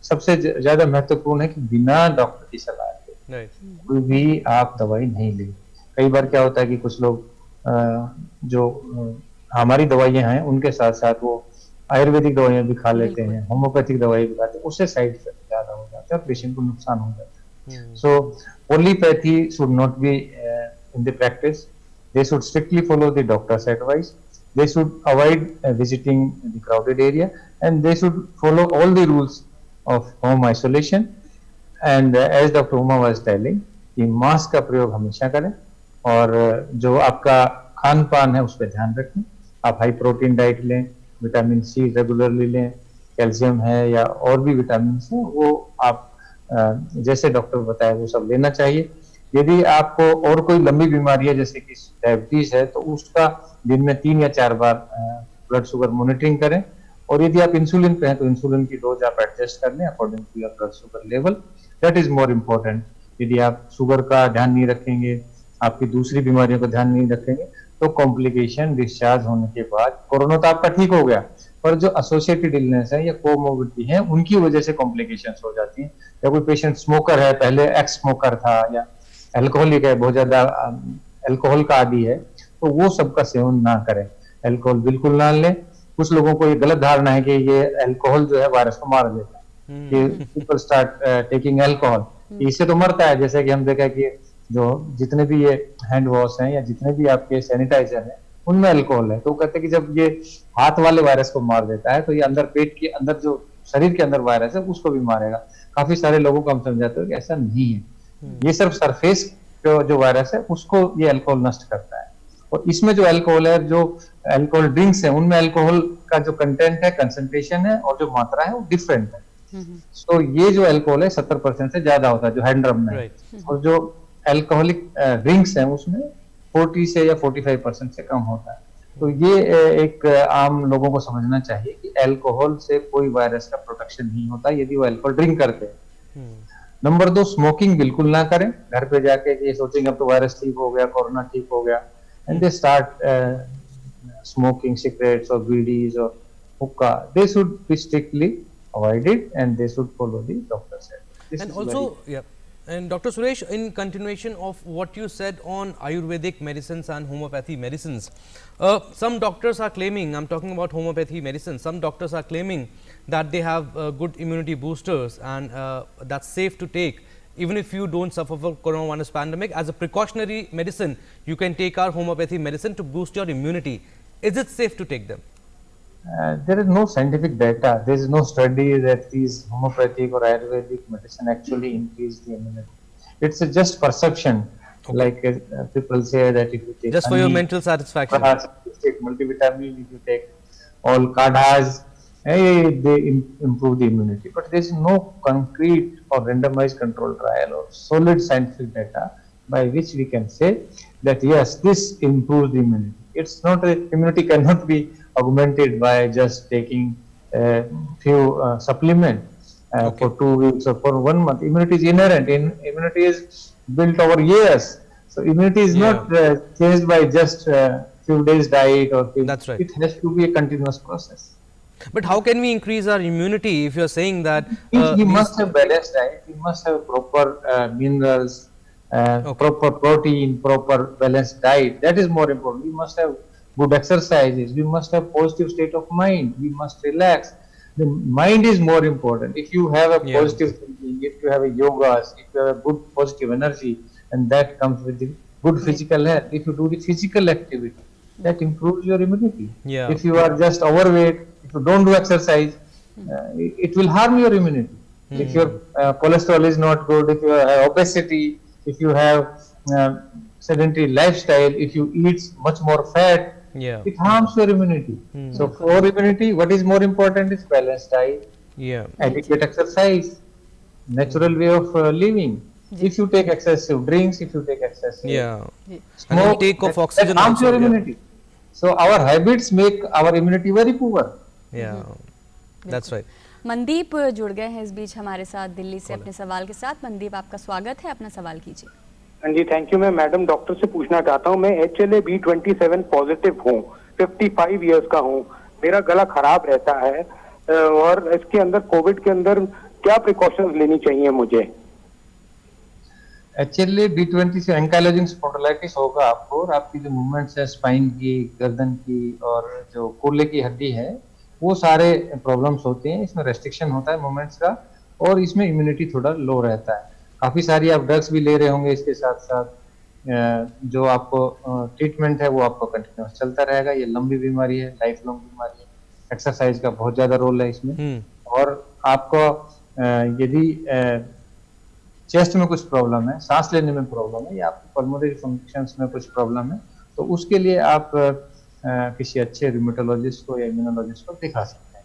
सबसे ज्यादा महत्वपूर्ण है कि बिना डॉक्टर की सलाह के कोई भी आप दवाई नहीं ले। कई बार क्या होता है कि कुछ लोग जो हमारी दवाइयां हैं उनके साथ साथ वो आयुर्वेदिक दवाइयां भी खा लेते हैं, होम्योपैथिक दवाई भी खाते हैं, उससे साइड इफेक्ट ज्यादा हो जाता है और पेशेंट को नुकसान हो जाता है। So polypathy should not be in the practice. They should strictly follow the doctor's advice. They should avoid visiting the crowded area, and they should follow all the rules of home isolation. And as Dr. Uma was telling, कि मास्क का प्रयोग हमेशा करें और जो आपका खान पान है उस पर ध्यान रखें। आप हाई प्रोटीन डाइट लें, विटामिन सी रेगुलरली लें, कैल्शियम है या और भी विटामिन है वो आप जैसे डॉक्टर बताया वो सब लेना चाहिए। यदि आपको और कोई लंबी बीमारी है जैसे कि डायबिटीज है तो उसका दिन में 3 या 4 बार ब्लड शुगर मॉनिटरिंग करें, और यदि आप इंसुलिन पे हैं तो इंसुलिन की डोज आप एडजस्ट कर लें according to your blood sugar level. That is more important. यदि आप शुगर का ध्यान नहीं रखेंगे, आपकी दूसरी बीमारियों का ध्यान नहीं रखेंगे तो कॉम्प्लिकेशन डिस्चार्ज होने के बाद, कोरोना तो आपका ठीक हो गया पर जो एसोसिएटेड इलनेस है या कोमोर्बिडिटी है उनकी वजह से कॉम्प्लिकेशंस हो जाती हैं। या कोई पेशेंट स्मोकर है, पहले एक्स स्मोकर था, या अल्कोहलिक है, बहुत ज्यादा अल्कोहल का आदी है, तो वो सबका सेवन ना करें। अल्कोहल बिल्कुल ना लें। कुछ लोगों को ये गलत धारणा है कि ये अल्कोहल जो है वायरस को मार देता है, कि पीपल स्टार्ट टेकिंग अल्कोहल, इससे तो मरता है। जैसे कि हम देखा कि जो जितने भी ये हैंड वॉश हैं या जितने भी आपके सैनिटाइजर हैं उनमें अल्कोहल है, तो कहते हैं कि जब ये हाथ वाले वायरस को मार देता है तो ये अंदर पेट के अंदर जो शरीर के अंदर वायरस है उसको भी मारेगा। काफी सारे लोगों को हम समझाते हैं कि ऐसा नहीं है, ये सिर्फ सरफेस जो वायरस है उसको ये अल्कोहल नष्ट करता है। और इसमें जो अल्कोहल है, जो अल्कोहल ड्रिंक्स है उनमें अल्कोहल का जो कंटेंट है, कंसंट्रेशन है और जो मात्रा है वो डिफरेंट है। सो ये जो अल्कोहल है 70% से ज्यादा होता है जो हैंड रब में, और जो अल्कोहलिक ड्रिंक्स है उसमें 40 से या 45% से कम होता है। तो ये एक आम लोगों को समझना चाहिए कि अल्कोहल से कोई वायरस का प्रोटेक्शन नहीं होता यदि वो अल्कोहल ड्रिंक करते हैं। नंबर 2, स्मोकिंग बिल्कुल ना करें। घर पे जाके ये सोचेंगे अब तो वायरस ठीक हो गया, कोरोना ठीक हो गया, and they start smoking cigarettes और बीडीज और हुक्का। They should be strictly avoided and they should follow the doctors advice. And also, yeah. And Dr. Suresh, in continuation of what you said on Ayurvedic medicines and homeopathy medicines, some doctors are claiming, I'm talking about homeopathy medicine, some doctors are claiming that they have good immunity boosters and that's safe to take. Even if you don't suffer from coronavirus pandemic, as a precautionary medicine, you can take our homeopathy medicine to boost your immunity. Is it safe to take them? There is no scientific data. There is no study that these homeopathic or Ayurvedic medicine actually increase the immunity. It's just perception. Okay. Like people say that if you take just honey, for your mental satisfaction, if you take multivitamin, if you take all kadhas, they improve the immunity. But there is no concrete or randomized control trial or solid scientific data by which we can say that yes, this improves the immunity. It's not immunity cannot be augmented by just taking a few supplements for 2 weeks or for 1 month. Immunity is inherent. Immunity is built over years. So immunity is not changed by just few days diet or things. That's right. It has to be a continuous process. But how can we increase our immunity if you are saying that we must have balanced diet, we must have proper minerals, proper protein, proper balanced diet. That is more important. We must have good exercises, we must have positive state of mind, we must relax. The mind is more important. If you have a positive thinking, if you have a yogas, if you have a good positive energy, and that comes with the good physical health. If you do the physical activity, that improves your immunity. If you are just overweight, if you don't do exercise, it will harm your immunity. If your cholesterol is not good, if you have obesity, if you have sedentary lifestyle, if you eat much more fat, it harms your immunity. So for immunity, what is more important is balanced diet, adequate exercise, natural way of living. If you take excessive drinks, if you take excessive smoke, take of oxygen, that harms your immunity. So our habits make our immunity very poor. That's right. Mandeep जुड़ गए हैं इस बीच हमारे साथ दिल्ली से अपने सवाल के साथ। मनदीप, आपका स्वागत है, अपना सवाल कीजिए। हाँ जी, थैंक यू। मैं मैडम डॉक्टर से पूछना चाहता हूँ, मैं HLA-B27 पॉजिटिव हूँ, 55 इयर्स का हूँ, मेरा गला खराब रहता है और इसके अंदर कोविड के अंदर क्या प्रिकॉशंस लेनी चाहिए मुझे? एक्चुअली B20 से एंकाइलोजिंग स्पॉन्डिलाइटिस होगा आपको, और आपकी जो मूवमेंट्स है स्पाइन की, गर्दन की और जो कोल्हे की हड्डी है, वो सारे प्रॉब्लम्स होते हैं। इसमें रेस्ट्रिक्शन होता है मूवमेंट्स का, और इसमें इम्यूनिटी थोड़ा लो रहता है। काफ़ी सारी आप ड्रग्स भी ले रहे होंगे इसके साथ साथ। जो आपको ट्रीटमेंट है वो आपको कंटिन्यूस चलता रहेगा। ये लंबी बीमारी है, लाइफ लॉन्ग बीमारी है। एक्सरसाइज का बहुत ज़्यादा रोल है इसमें। और आपको यदि चेस्ट में कुछ प्रॉब्लम है, सांस लेने में प्रॉब्लम है, या आपको पल्मोनरी फंक्शंस में कुछ प्रॉब्लम है, तो उसके लिए आप किसी अच्छे रिमेटोलॉजिस्ट को या इम्यूनोलॉजिस्ट को दिखा सकते हैं।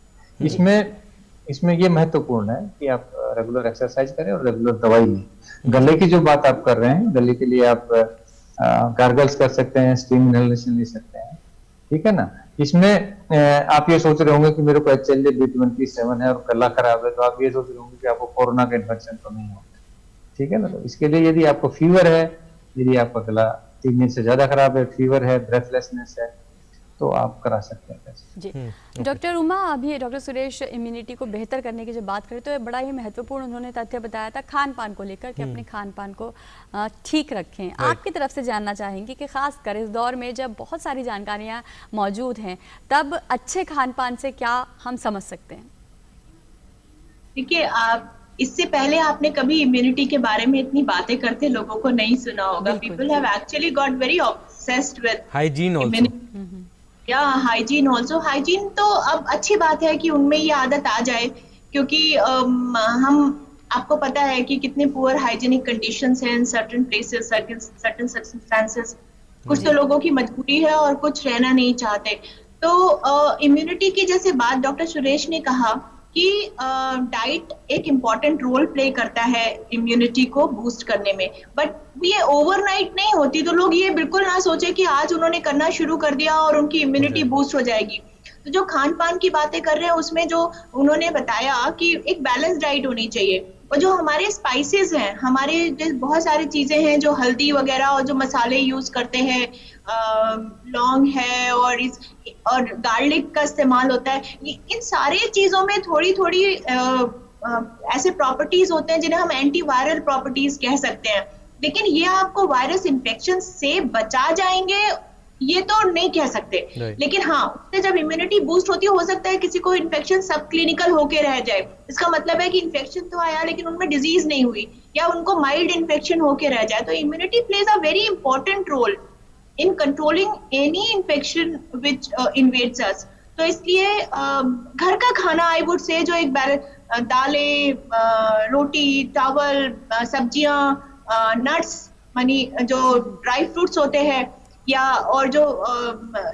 इसमें ये महत्वपूर्ण है कि आप रेगुलर एक्सरसाइज करें और रेगुलर दवाई लें। गले की जो बात आप कर रहे हैं, गले के लिए आप गार्गल्स कर सकते हैं, स्टीम इनहेलेशन ले सकते हैं, ठीक है ना। इसमें आप ये सोच रहे होंगे कि मेरे को HLA B27 है और गला खराब है, तो आप ये सोच रहे होंगे कि आपको कोरोना का इन्फेक्शन तो नहीं होगा, ठीक है ना। तो इसके लिए यदि आपको फीवर है, यदि आपका गला 3 दिन से ज्यादा खराब है, फीवर है, ब्रेथलेसनेस है, तो आप करा सकते हैं जी। डॉक्टर उमा, अभी डॉक्टर सुरेश इम्यूनिटी को बेहतर करने की जब बात करें तो बड़ा ही महत्वपूर्ण उन्होंने तथ्य बताया था खान पान को लेकर कि अपने खान पान को ठीक रखें। आपकी तरफ से जानना चाहेंगे कि खासकर इस दौर में जब बहुत सारी जानकारियां मौजूद हैं, तब अच्छे खान पान से क्या हम समझ सकते हैं? देखिए, आप इससे पहले आपने कभी इम्यूनिटी के बारे में इतनी बातें करते लोगों को नहीं सुना होगा। People have actually got very obsessed with hygiene also. या हाइजीन ऑल्सो। हाइजीन तो अब अच्छी बात है कि उनमें ये आदत आ जाए, क्योंकि हम आपको पता है कि कितने पुअर हाइजीनिक कंडीशंस हैं in certain places, certain circumstances. कुछ तो लोगों की मजबूरी है और कुछ रहना नहीं चाहते। तो इम्यूनिटी की जैसे बात डॉक्टर सुरेश ने कहा कि डाइट एक इम्पॉर्टेंट रोल प्ले करता है इम्यूनिटी को बूस्ट करने में, बट ये ओवरनाइट नहीं होती। तो लोग ये बिल्कुल ना सोचे कि आज उन्होंने करना शुरू कर दिया और उनकी इम्यूनिटी बूस्ट हो जाएगी। तो जो खान पान की बातें कर रहे हैं उसमें जो उन्होंने बताया कि एक बैलेंस डाइट होनी चाहिए, और जो हमारे स्पाइसेस हैं, हमारे बहुत सारी चीजें हैं जो हल्दी वगैरह और जो मसाले यूज करते हैं, लौंग है और गार्लिक का इस्तेमाल होता है, इन सारी चीजों में थोड़ी थोड़ी ऐसे प्रॉपर्टीज होते हैं जिन्हें हम एंटीवायरल प्रॉपर्टीज कह सकते हैं। लेकिन ये आपको वायरस इन्फेक्शन से बचा जाएंगे ये तो नहीं कह सकते। लेकिन हाँ, उससे जब इम्यूनिटी बूस्ट होती है, हो सकता है किसी को इन्फेक्शन सब क्लिनिकल होके रह जाए। इसका मतलब है कि इन्फेक्शन तो आया लेकिन उनमें डिजीज नहीं हुई, या उनको माइल्ड इन्फेक्शन होके रह जाए। तो immunity plays a very important role in controlling any infection which invades us. तो इसलिए घर का खाना आई वुड से, जो एक दालें, रोटी, चावल, सब्जियां, नट्स, जो ड्राई फ्रूट्स होते हैं, या और जो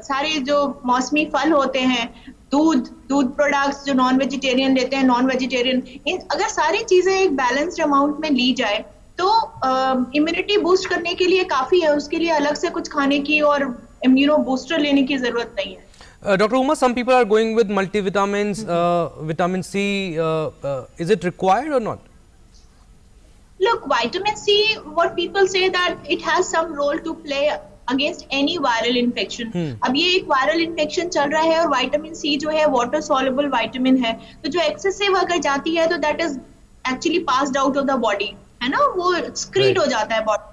सारे जो मौसमी फल होते हैं, दूध प्रोडक्ट्स जो नॉन वेजिटेरियन लेते हैं, नॉन वेजिटेरियन, अगर सारी चीजें एक बैलेंस्ड अमाउंट में ली जाए तो इम्यूनिटी बूस्ट करने के लिए काफी है। उसके लिए अलग से कुछ खाने की और इम्यूनो बूस्टर लेने की जरूरत नहीं है। Dr. Uma, some people are going with multivitamins, vitamin C. Is it required or not? Look, vitamin C, what people say that it has some role to play against any viral infection. अब ये एक वायरल इन्फेक्शन चल रहा है और विटामिन सी जो है वाटर सॉल्युबल विटामिन है, तो जो एक्सेसिव अगर जाती है तो that is actually passed out of the body, है ना, वो एक्सक्रीट हो जाता है बॉडी,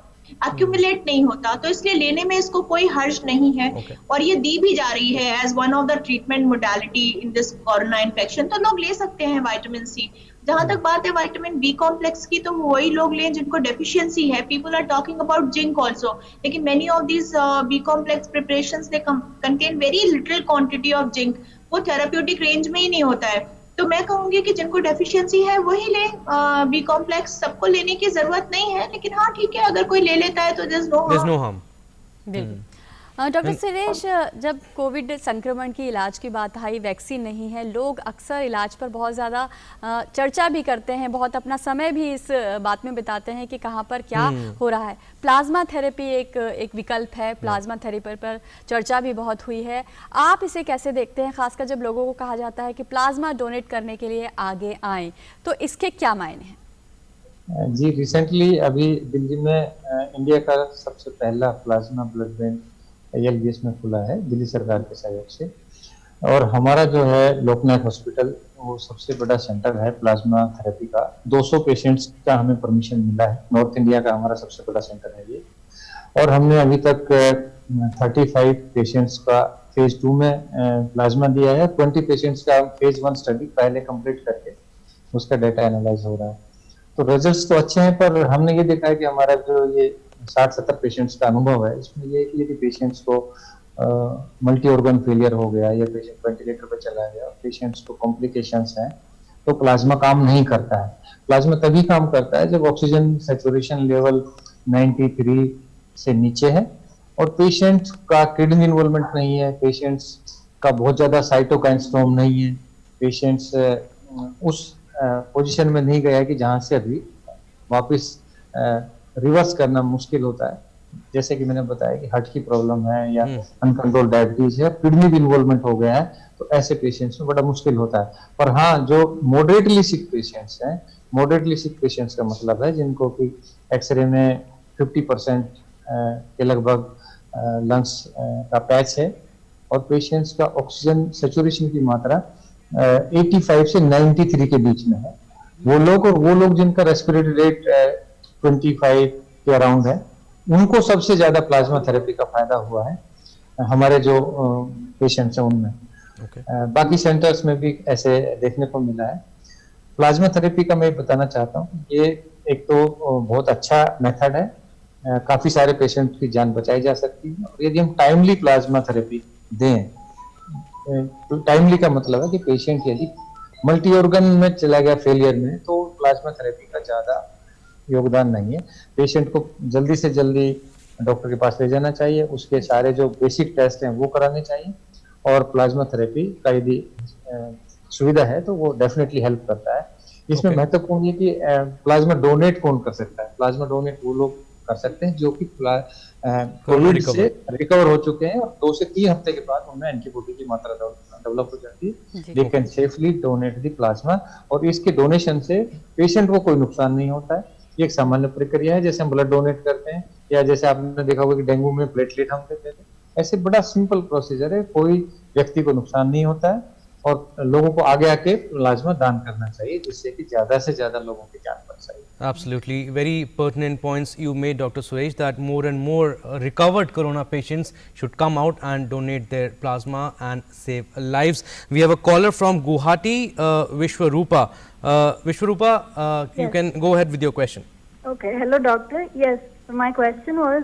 एक्यूमुलेट नहीं होता। तो इसलिए लेने में इसको कोई हर्ज नहीं है। और ये दी भी जा रही है as one of the treatment modality in this corona infection, तो लोग ले सकते हैं विटामिन सी। जहां तक बात है विटामिन बी कॉम्प्लेक्स की, तो वही लोग लें जिनको डेफिशिएंसी है। People are talking about zinc also, लेकिन many of these B complex preparations they contain very little quantity of zinc, वो थेराप्यूटिक रेंज में ही नहीं होता है। तो मैं कहूंगी कि जिनको डेफिशिएंसी है वही लें बी कॉम्प्लेक्स। सबको लेने की जरूरत नहीं है, लेकिन हाँ ठीक है, अगर कोई ले लेता है तो देयर इज नो हार्म। बिल्कुल। डॉक्टर सुरेश, जब कोविड संक्रमण की इलाज की बात आई, वैक्सीन नहीं है, लोग अक्सर इलाज पर बहुत ज़्यादा चर्चा भी करते हैं, बहुत अपना समय भी इस बात में बिताते हैं कि कहाँ पर क्या हो रहा है। प्लाज्मा थेरेपी एक विकल्प है, प्लाज्मा थेरेपी पर चर्चा भी बहुत हुई है। आप इसे कैसे देखते हैं, खासकर जब लोगों को कहा जाता है कि प्लाज्मा डोनेट करने के लिए आगे आएँ, तो इसके क्या मायने हैं? जी, रिसेंटली अभी दिल्ली में इंडिया का सबसे पहला प्लाज्मा ब्लड बैंक ALBS में खुला है, दिल्ली सरकार के सहयोग से। और हमारा जो है लोकनायक हॉस्पिटल वो सबसे बड़ा सेंटर है प्लाज्मा थेरेपी का। 200 पेशेंट्स का हमें परमिशन मिला है। नॉर्थ इंडिया का हमारा सबसे बड़ा सेंटर है ये। और हमने अभी तक 35 पेशेंट्स का फेज 2 में प्लाज्मा दिया है। 20 पेशेंट्स का फेज 1 स्टडी पहले कंप्लीट करके उसका डाटा एनालाइज हो रहा है। तो रिजल्ट्स तो अच्छे हैं, पर हमने ये देखा है कि हमारा जो ये 60-70 पेशेंट्स का अनुभव है, इसमें ये कि यदि पेशेंट्स को मल्टी ऑर्गन फेलियर हो गया या पेशेंट वेंटिलेटर पर चला गया, पेशेंट्स को कॉम्प्लिकेशंस हैं, तो प्लाज्मा काम नहीं करता है। प्लाज्मा तभी काम करता है जब ऑक्सीजन सैचुरेशन लेवल 93 से नीचे है और पेशेंट का किडनी इन्वॉल्वमेंट नहीं है, पेशेंट्स का बहुत ज्यादा साइटोकाइन स्टॉर्म नहीं है, पेशेंट्स उस पोजीशन में नहीं गया कि जहां से अभी वापस रिवर्स करना मुश्किल होता है। जैसे कि मैंने बताया कि हार्ट की प्रॉब्लम है या अनकंट्रोल डायबिटीज है, किडनी भी इन्वॉल्वमेंट हो गया है, तो ऐसे पेशेंट्स में बड़ा मुश्किल होता है। पर हाँ, जो मॉडरेटली सिक पेशेंट्स हैं, मॉडरेटली सिक पेशेंट्स का मतलब है जिनको कि एक्सरे में 50% के लगभग लंग्स का पैच है और पेशेंट्स का ऑक्सीजन सैचुरेशन की मात्रा 85 से 93 के बीच में है, वो लोग जिनका रेस्पिरेटरी रेट 25 के अराउंड है, उनको सबसे ज्यादा प्लाज्मा थेरेपी का फायदा हुआ है हमारे जो पेशेंट्स हैं उनमें। बाकी सेंटर्स में भी ऐसे देखने को मिला है। प्लाज्मा थेरेपी का मैं बताना चाहता हूँ, ये एक तो बहुत अच्छा मेथड है, काफी सारे पेशेंट की जान बचाई जा सकती है। और यदि हम टाइमली प्लाज्मा थेरेपी दें, तो टाइमली का मतलब है कि पेशेंट यदि मल्टी ऑर्गन में चला गया फेलियर में, तो प्लाज्मा थेरेपी का ज्यादा योगदान नहीं है। पेशेंट को जल्दी से जल्दी डॉक्टर के पास ले जाना चाहिए, उसके सारे जो बेसिक टेस्ट हैं वो कराने चाहिए और प्लाज्मा थेरेपी का यदि सुविधा है तो वो डेफिनेटली हेल्प करता है। इसमें महत्वपूर्ण है कि प्लाज्मा डोनेट कौन कर सकता है। प्लाज्मा डोनेट वो लोग कर सकते हैं जो कि कोविड से रिकवर हो चुके हैं और 2 से 3 हफ्ते के बाद उनमें एंटीबॉडी की मात्रा डेवलप हो जाती है। They can safely donate the plasma और इसके डोनेशन से पेशेंट को कोई नुकसान नहीं होता है। ये एक सामान्य प्रक्रिया है, जैसे हम ब्लड डोनेट करते हैं या जैसे आपने देखा होगा कि डेंगू में प्लेटलेट हम देते थे, ऐसे बड़ा सिंपल प्रोसीजर है, कोई व्यक्ति को नुकसान नहीं होता है और लोगों को आगे आके प्लाज्मा दान करना चाहिए जिससे कि ज्यादा से ज्यादा लोगों की जान बच सके। Absolutely, very pertinent points you made, Dr. Suresh, that more and more recovered corona patients should come out and donate their plasma and save lives. We have a caller from Guwahati, Vishwarupa. Vishwarupa, yes. You can go ahead with your question. Okay, hello doctor. Yes, so my question was,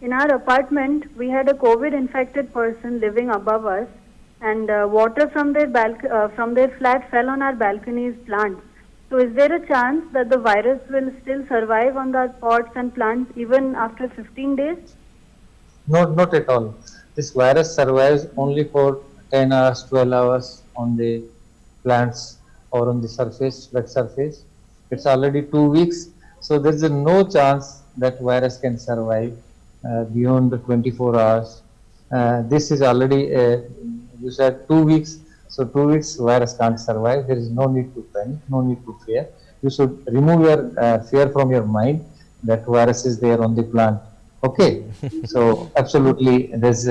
in our apartment we had a COVID infected person living above us and water from their flat fell on our balconies plants. So is there a chance that the virus will still survive on the pots and plants even after 15 days? No, not at all. This virus survives only for 10 hours, 12 hours on the plants or on the surface, wet surface. It's already 2 weeks. So there is no chance that virus can survive beyond the 24 hours. This is already, you said 2 weeks. So 2 weeks virus can't survive. There is no need to panic, no need to fear. You should remove your fear from your mind that virus is there on the plant. Okay, so absolutely there's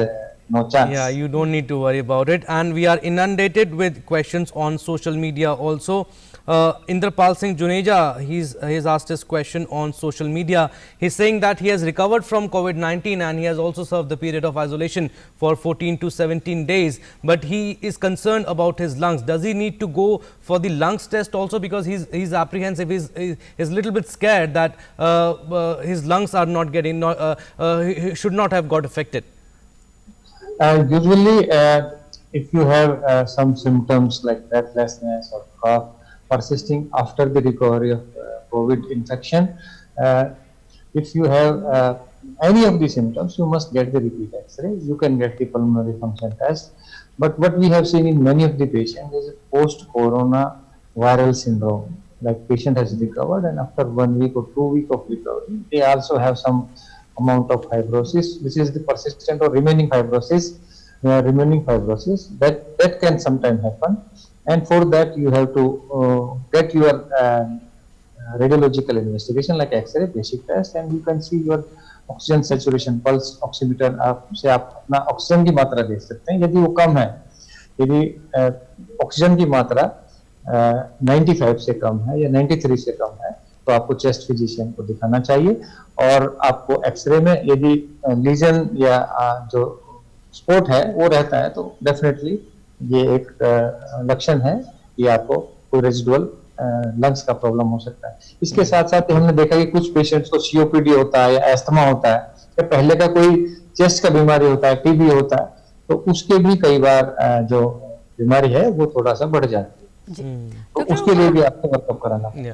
no chance. Yeah, you don't need to worry about it. And we are inundated with questions on social media also. Indrapal Singh Juneja, he's asked his question on social media. He's saying that he has recovered from COVID-19 and he has also served the period of isolation for 14 to 17 days. But he is concerned about his lungs. Does he need to go for the lungs test also, because he's apprehensive, he's a little bit scared that his lungs are not getting, he should not have got affected? Usually, if you have some symptoms like breathlessness or cough persisting after the recovery of COVID infection, if you have any of the symptoms, you must get the repeat X-ray. You can get the pulmonary function test. But what we have seen in many of the patients is post-corona viral syndrome. Like patient has recovered and after 1 week or 2 weeks of recovery, they also have some amount of fibrosis, which is the persistent or remaining fibrosis. That can sometimes happen. And for that you have to get your radiological investigation like X-ray, basic test, and you can see your oxygen saturation pulse oximeter से आप अपना ऑक्सीजन की मात्रा देख सकते हैं। यदि वो कम है यदि ऑक्सीजन की मात्रा 95 से कम है या 93 से कम है तो आपको चेस्ट फिजिशियन को दिखाना चाहिए। और आपको एक्सरे में यदि लीजन या जो स्पॉट है वो रहता है तो डेफिनेटली ये एक लक्षण है कि आपको कोई रेजिडुअल लंग्स का प्रॉब्लम हो सकता है। इसके साथ साथ हमने देखा कि कुछ पेशेंट्स को सीओपीडी होता है या एस्थमा होता है या पहले का कोई चेस्ट का बीमारी होता है, टीबी होता है, तो उसके भी कई बार जो बीमारी है वो थोड़ा सा बढ़ जाती है। तो उसके लिए भी आपको वर्कअप कराना है।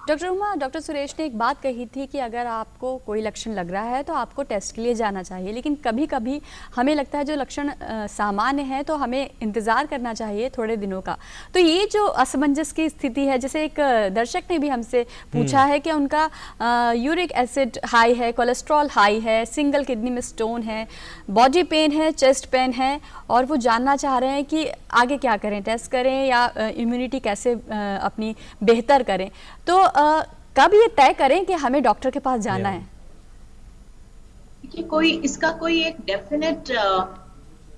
डॉक्टर उमा, डॉक्टर सुरेश ने एक बात कही थी कि अगर आपको कोई लक्षण लग रहा है तो आपको टेस्ट के लिए जाना चाहिए, लेकिन कभी कभी हमें लगता है जो लक्षण सामान्य है तो हमें इंतज़ार करना चाहिए थोड़े दिनों का। तो ये जो असमंजस की स्थिति है, जैसे एक दर्शक ने भी हमसे पूछा है कि उनका यूरिक एसिड हाई है, कोलेस्ट्रॉल हाई है, सिंगल किडनी में स्टोन है, बॉडी पेन है, चेस्ट पेन है, और वो जानना चाह रहे हैं कि आगे क्या करें, टेस्ट करें या इम्यूनिटी कैसे अपनी बेहतर करें। तो कब ये तय करें कि हमें डॉक्टर के पास जाना है? देखिए, इसका कोई एक डेफिनेट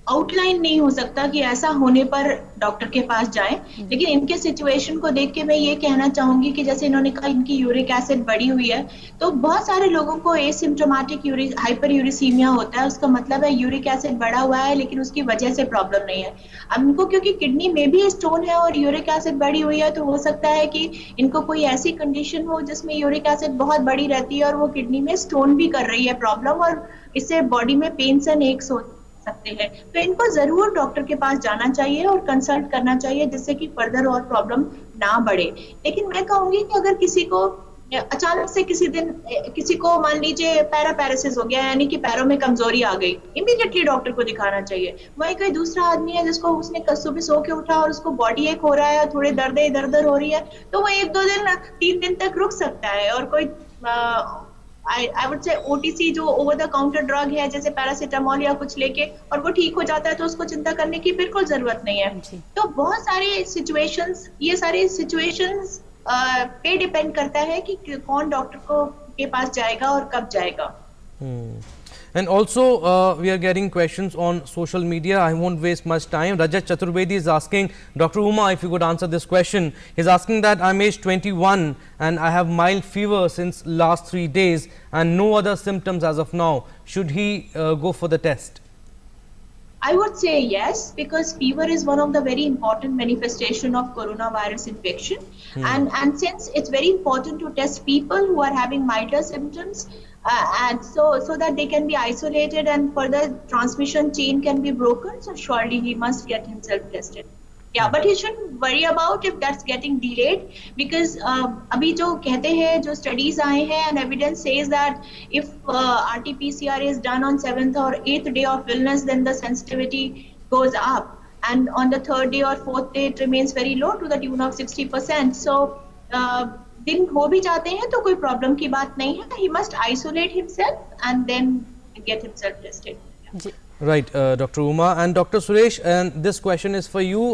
आउटलाइन नहीं हो सकता कि ऐसा होने पर डॉक्टर के पास जाएं, लेकिन इनके सिचुएशन को देख के मैं ये कहना चाहूंगी कि जैसे इन्होंने कहा इनकी यूरिक एसिड बढ़ी हुई है, तो बहुत सारे लोगों को एसिम्प्टोमेटिक हाइपर यूरिसीमिया होता है। उसका मतलब है यूरिक एसिड बढ़ा हुआ है लेकिन उसकी वजह से प्रॉब्लम नहीं है। अब इनको क्योंकि किडनी में भी स्टोन है और यूरिक एसिड बढ़ी हुई है, तो हो सकता है कि इनको कोई ऐसी कंडीशन हो जिसमें यूरिक एसिड बहुत बढ़ी रहती है और वो किडनी में स्टोन भी कर रही है प्रॉब्लम, और इससे बॉडी में पेन्स एंड एक्स सकते हैं। तो इनको जरूर डॉक्टर के पास जाना चाहिए और कंसल्ट करना चाहिए जिससे कि फर्दर और प्रॉब्लम ना बढ़े। लेकिन मैं कहूंगी कि अगर किसी को अचानक से किसी को मान लीजिए पैरापेरेसिस हो गया, यानी कि पैरों में कमजोरी आ गई, इमीडिएटली डॉक्टर को दिखाना चाहिए। वही कोई दूसरा आदमी है जिसको उसने सुबह सो के उठा और उसको बॉडी एक हो रहा है, थोड़े दर्द इधर उधर हो रही है, तो वो 1-2 दिन 3 दिन तक रुक सकता है। और कोई आई वुड से OTC जो ओवर द काउंटर ड्रग है जैसे पैरासीटामोल या कुछ लेके और वो ठीक हो जाता है, तो उसको चिंता करने की बिल्कुल जरूरत नहीं है। तो बहुत सारी सिचुएशंस, ये सारी सिचुएशंस पे डिपेंड करता है कि कौन डॉक्टर के पास जाएगा और कब जाएगा। And also we are getting questions on social media. I won't waste much time. Rajat Chaturvedi is asking, Dr. Uma, if you could answer this question. He's asking that I'm age 21 and I have mild fever since last 3 days and no other symptoms as of now. Should he go for the test? I would say yes, because fever is one of the very important manifestation of coronavirus infection. And since it's very important to test people who are having milder symptoms, and so that they can be isolated and further transmission chain can be broken, so surely he must get himself tested. Yeah, but he shouldn't worry about if that's getting delayed, because अभी जो कहते हैं, जो studies आए हैं and evidence says that if RT-PCR is done on 7th or 8th day of illness, then the sensitivity goes up, and on the 3rd day or 4th day it remains very low to the tune of 60%. So दिन हो भी जाते हैं तो कोई प्रॉब्लम की बात नहीं है. He must isolate himself and then get himself tested. Ji. Right, Dr. Uma and Dr. Suresh, and this question is for you.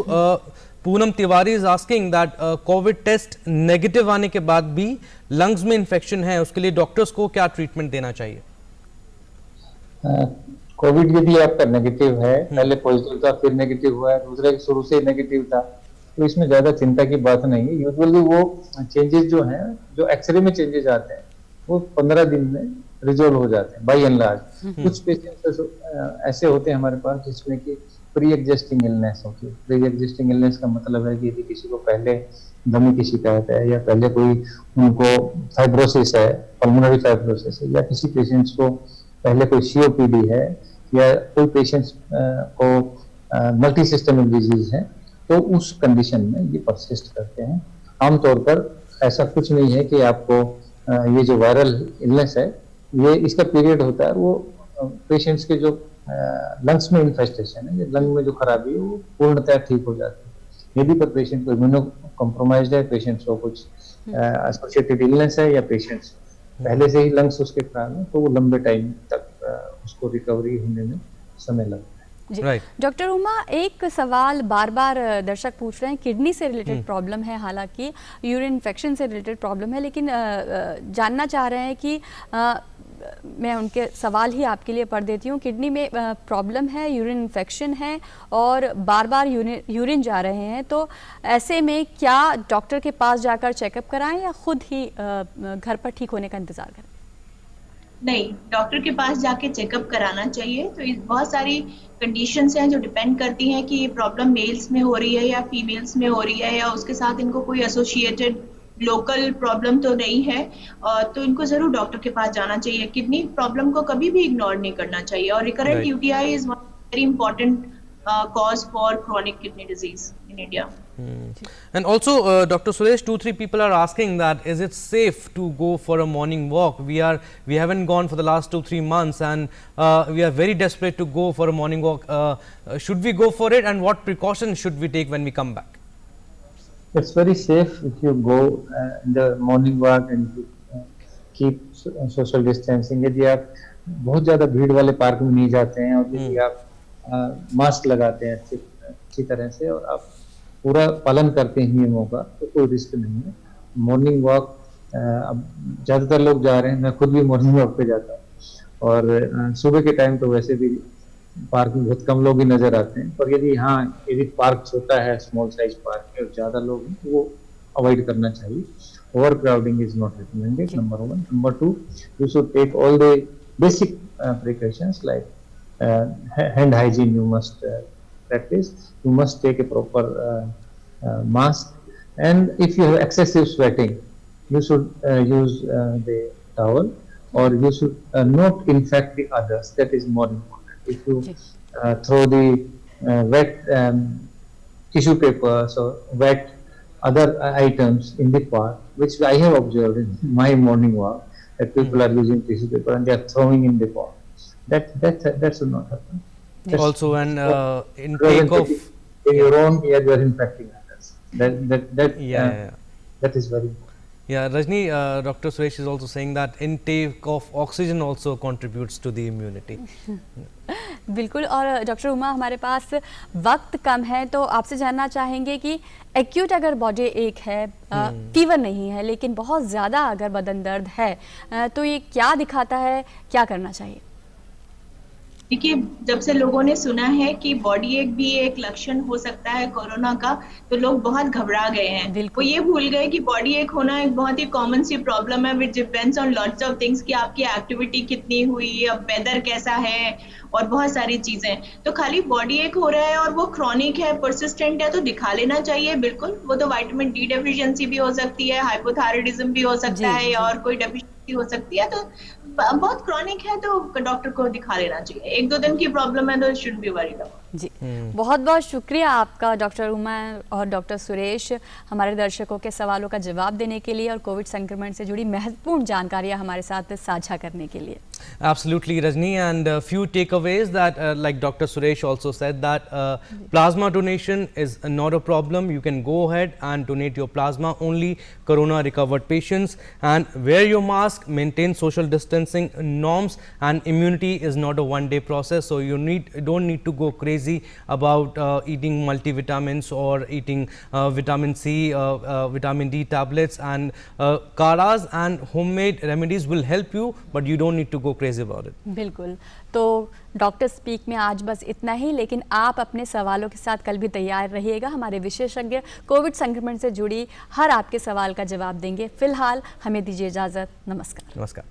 Poonam Tiwari is asking that COVID test negative आने के बाद भी lungs में infection है, उसके लिए डॉक्टर्स को क्या ट्रीटमेंट देना चाहिए? कोविड यदि आपका नेगेटिव है, पहले पॉजिटिव था फिर नेगेटिव हुआ है, दूसरा शुरू से नेगेटिव था, तो इसमें ज्यादा चिंता की बात नहीं है. यूजुअली वो चेंजेस जो हैं, जो एक्सरे में चेंजेस आते हैं, वो 15 दिन में रिजोल्व हो जाते हैं बाय एंड लार्ज. कुछ पेशेंट्स ऐसे होते हैं हमारे पास जिसमें कि प्री एग्जिस्टिंग इलनेस होती है. प्री एग्जिस्टिंग इलनेस का मतलब है कि यदि किसी को पहले दमे की शिकायत है या पहले कोई उनको फाइब्रोसिस है, पल्मोनरी फाइब्रोसिस है, या किसी पेशेंट्स को पहले कोई COPD है, या कोई पेशेंट्स को मल्टी सिस्टमिक डिजीज है, तो उस कंडीशन में ये परसिस्ट करते हैं. आमतौर पर ऐसा कुछ नहीं है कि आपको ये जो वायरल इलनेस है, ये इसका पीरियड होता है, वो पेशेंट्स के जो लंग्स में इन्फेस्टेशन है, लंग में जो खराबी है, वो पूर्णतः ठीक हो जाती है. यदि पर पेशेंट को इम्यूनो कॉम्प्रोमाइज्ड है, पेशेंट्स को कुछ एसोसिएटेड इलनेस है, या पेशेंट्स पहले से ही लंग्स उसके खराब है, तो वो लंबे टाइम तक उसको रिकवरी होने में समय लगता है. डॉक्टर उमा, एक सवाल बार बार दर्शक पूछ रहे हैं, किडनी से रिलेटेड प्रॉब्लम है, हालांकि यूरिन इन्फेक्शन से रिलेटेड प्रॉब्लम है, लेकिन जानना चाह रहे हैं कि मैं उनके सवाल ही आपके लिए पढ़ देती हूँ। किडनी में प्रॉब्लम है, यूरिन इन्फेक्शन है और बार बार यूरिन जा रहे हैं, तो ऐसे में क्या डॉक्टर के पास जाकर चेकअप कराएं या खुद ही घर पर ठीक होने का इंतज़ार करें? नहीं, डॉक्टर के पास जाके चेकअप कराना चाहिए। तो बहुत सारी कंडीशंस हैं जो डिपेंड करती हैं कि ये प्रॉब्लम मेल्स में हो रही है या फीमेल्स में हो रही है, या उसके साथ इनको कोई एसोसिएटेड लोकल प्रॉब्लम तो नहीं है, तो इनको जरूर डॉक्टर के पास जाना चाहिए। किडनी प्रॉब्लम को कभी भी इग्नोर नहीं करना चाहिए, और recurrent UTI is one very important cause for chronic kidney disease in India. And also Dr. Suresh, 2-3 people are asking that is it safe to go for a morning walk? We haven't gone for the last 2-3 months, and we are very desperate to go for a morning walk. Should we go for it, and what precautions should we take when we come back? It's very safe if you go in the morning walk and keep social distancing. यदि आप बहुत ज़्यादा भीड़ वाले पार्क में नहीं जाते हैं और यदि आप मास्क लगाते हैं अच्छी तरह से और आप पूरा पालन करते हैं नियमों का, तो कोई रिस्क नहीं है। मॉर्निंग वॉक अब ज़्यादातर लोग जा रहे हैं, मैं खुद भी मॉर्निंग वॉक पे जाता हूँ, और सुबह के टाइम तो वैसे भी पार्क में बहुत कम लोग ही नज़र आते हैं। पर यदि पार्क छोटा है, स्मॉल साइज पार्क है और ज़्यादा लोग हैं, तो वो अवॉइड करना चाहिए। Overcrowding is not recommended, number 1। Number 2, you should take all the basic precautions like hand hygiene. You must practice. You must take a proper mask, and if you have excessive sweating, you should use the towel, or you should not infect the others. That is more important. If you throw the wet tissue papers or wet other items in the park, which I have observed in my morning walk, that people are using tissue paper and they are throwing in the park. That should not happen. That's also an intake of in your own ear, you are infecting others. That is very important. Yeah, Rajni, Dr. Suresh is also saying that intake of oxygen also contributes to the immunity. बिल्कुल। और डॉक्टर उमा, हमारे पास वक्त कम है, तो आपसे जानना चाहेंगे कि एक्यूट अगर बॉडी एक है, फीवर नहीं है, लेकिन बहुत ज़्यादा अगर बदन दर्द है, तो ये क्या दिखाता है, क्या करना चाहिए? देखिए, जब से लोगों ने सुना है कि बॉडी एक भी एक लक्षण हो सकता है कोरोना का, तो लोग बहुत घबरा गए हैं। वो ये भूल गए कि बॉडी एक होना एक बहुत ही कॉमन सी प्रॉब्लम है, which depends on lots of things, कि आपकी एक्टिविटी कितनी हुई, अब वेदर कैसा है, और बहुत सारी चीजें। तो खाली बॉडी एक हो रहा है और वो क्रॉनिक है, परसिस्टेंट है, तो दिखा लेना चाहिए बिल्कुल। वो तो विटामिन डी डेफिशिएंसी भी हो सकती है, हाइपोथायराइडिज्म भी हो सकता है, और कोई डेफिशिएंसी हो सकती है। तो बहुत क्रॉनिक है तो डॉक्टर को दिखा लेना चाहिए। 1-2 दिन की प्रॉब्लम है तो शुड बी वरीड अबाउट। जी, बहुत बहुत शुक्रिया आपका डॉक्टर उमा और डॉक्टर सुरेश, हमारे दर्शकों के सवालों का जवाब देने के लिए और कोविड संक्रमण से जुड़ी महत्वपूर्ण जानकारियां हमारे साथ साझा करने के लिए। Absolutely, Rajni, and a few takeaways that like Dr. Suresh also said that plasma donation is not a problem. You can go ahead and donate your plasma, only corona recovered patients, and wear your mask, maintain social distancing norms, and immunity is not a one-day process, so you don't need to go crazy about eating multivitamins or eating vitamin C, vitamin D tablets, and karas and homemade remedies will help you, but you don't need to go crazy about it. बिल्कुल। तो डॉक्टर स्पीक में आज बस इतना ही, लेकिन आप अपने सवालों के साथ कल भी तैयार रहिएगा। हमारे विशेषज्ञ कोविड संक्रमण से जुड़ी हर आपके सवाल का जवाब देंगे। फिलहाल हमें दीजिए इजाजत। नमस्कार। नमस्कार।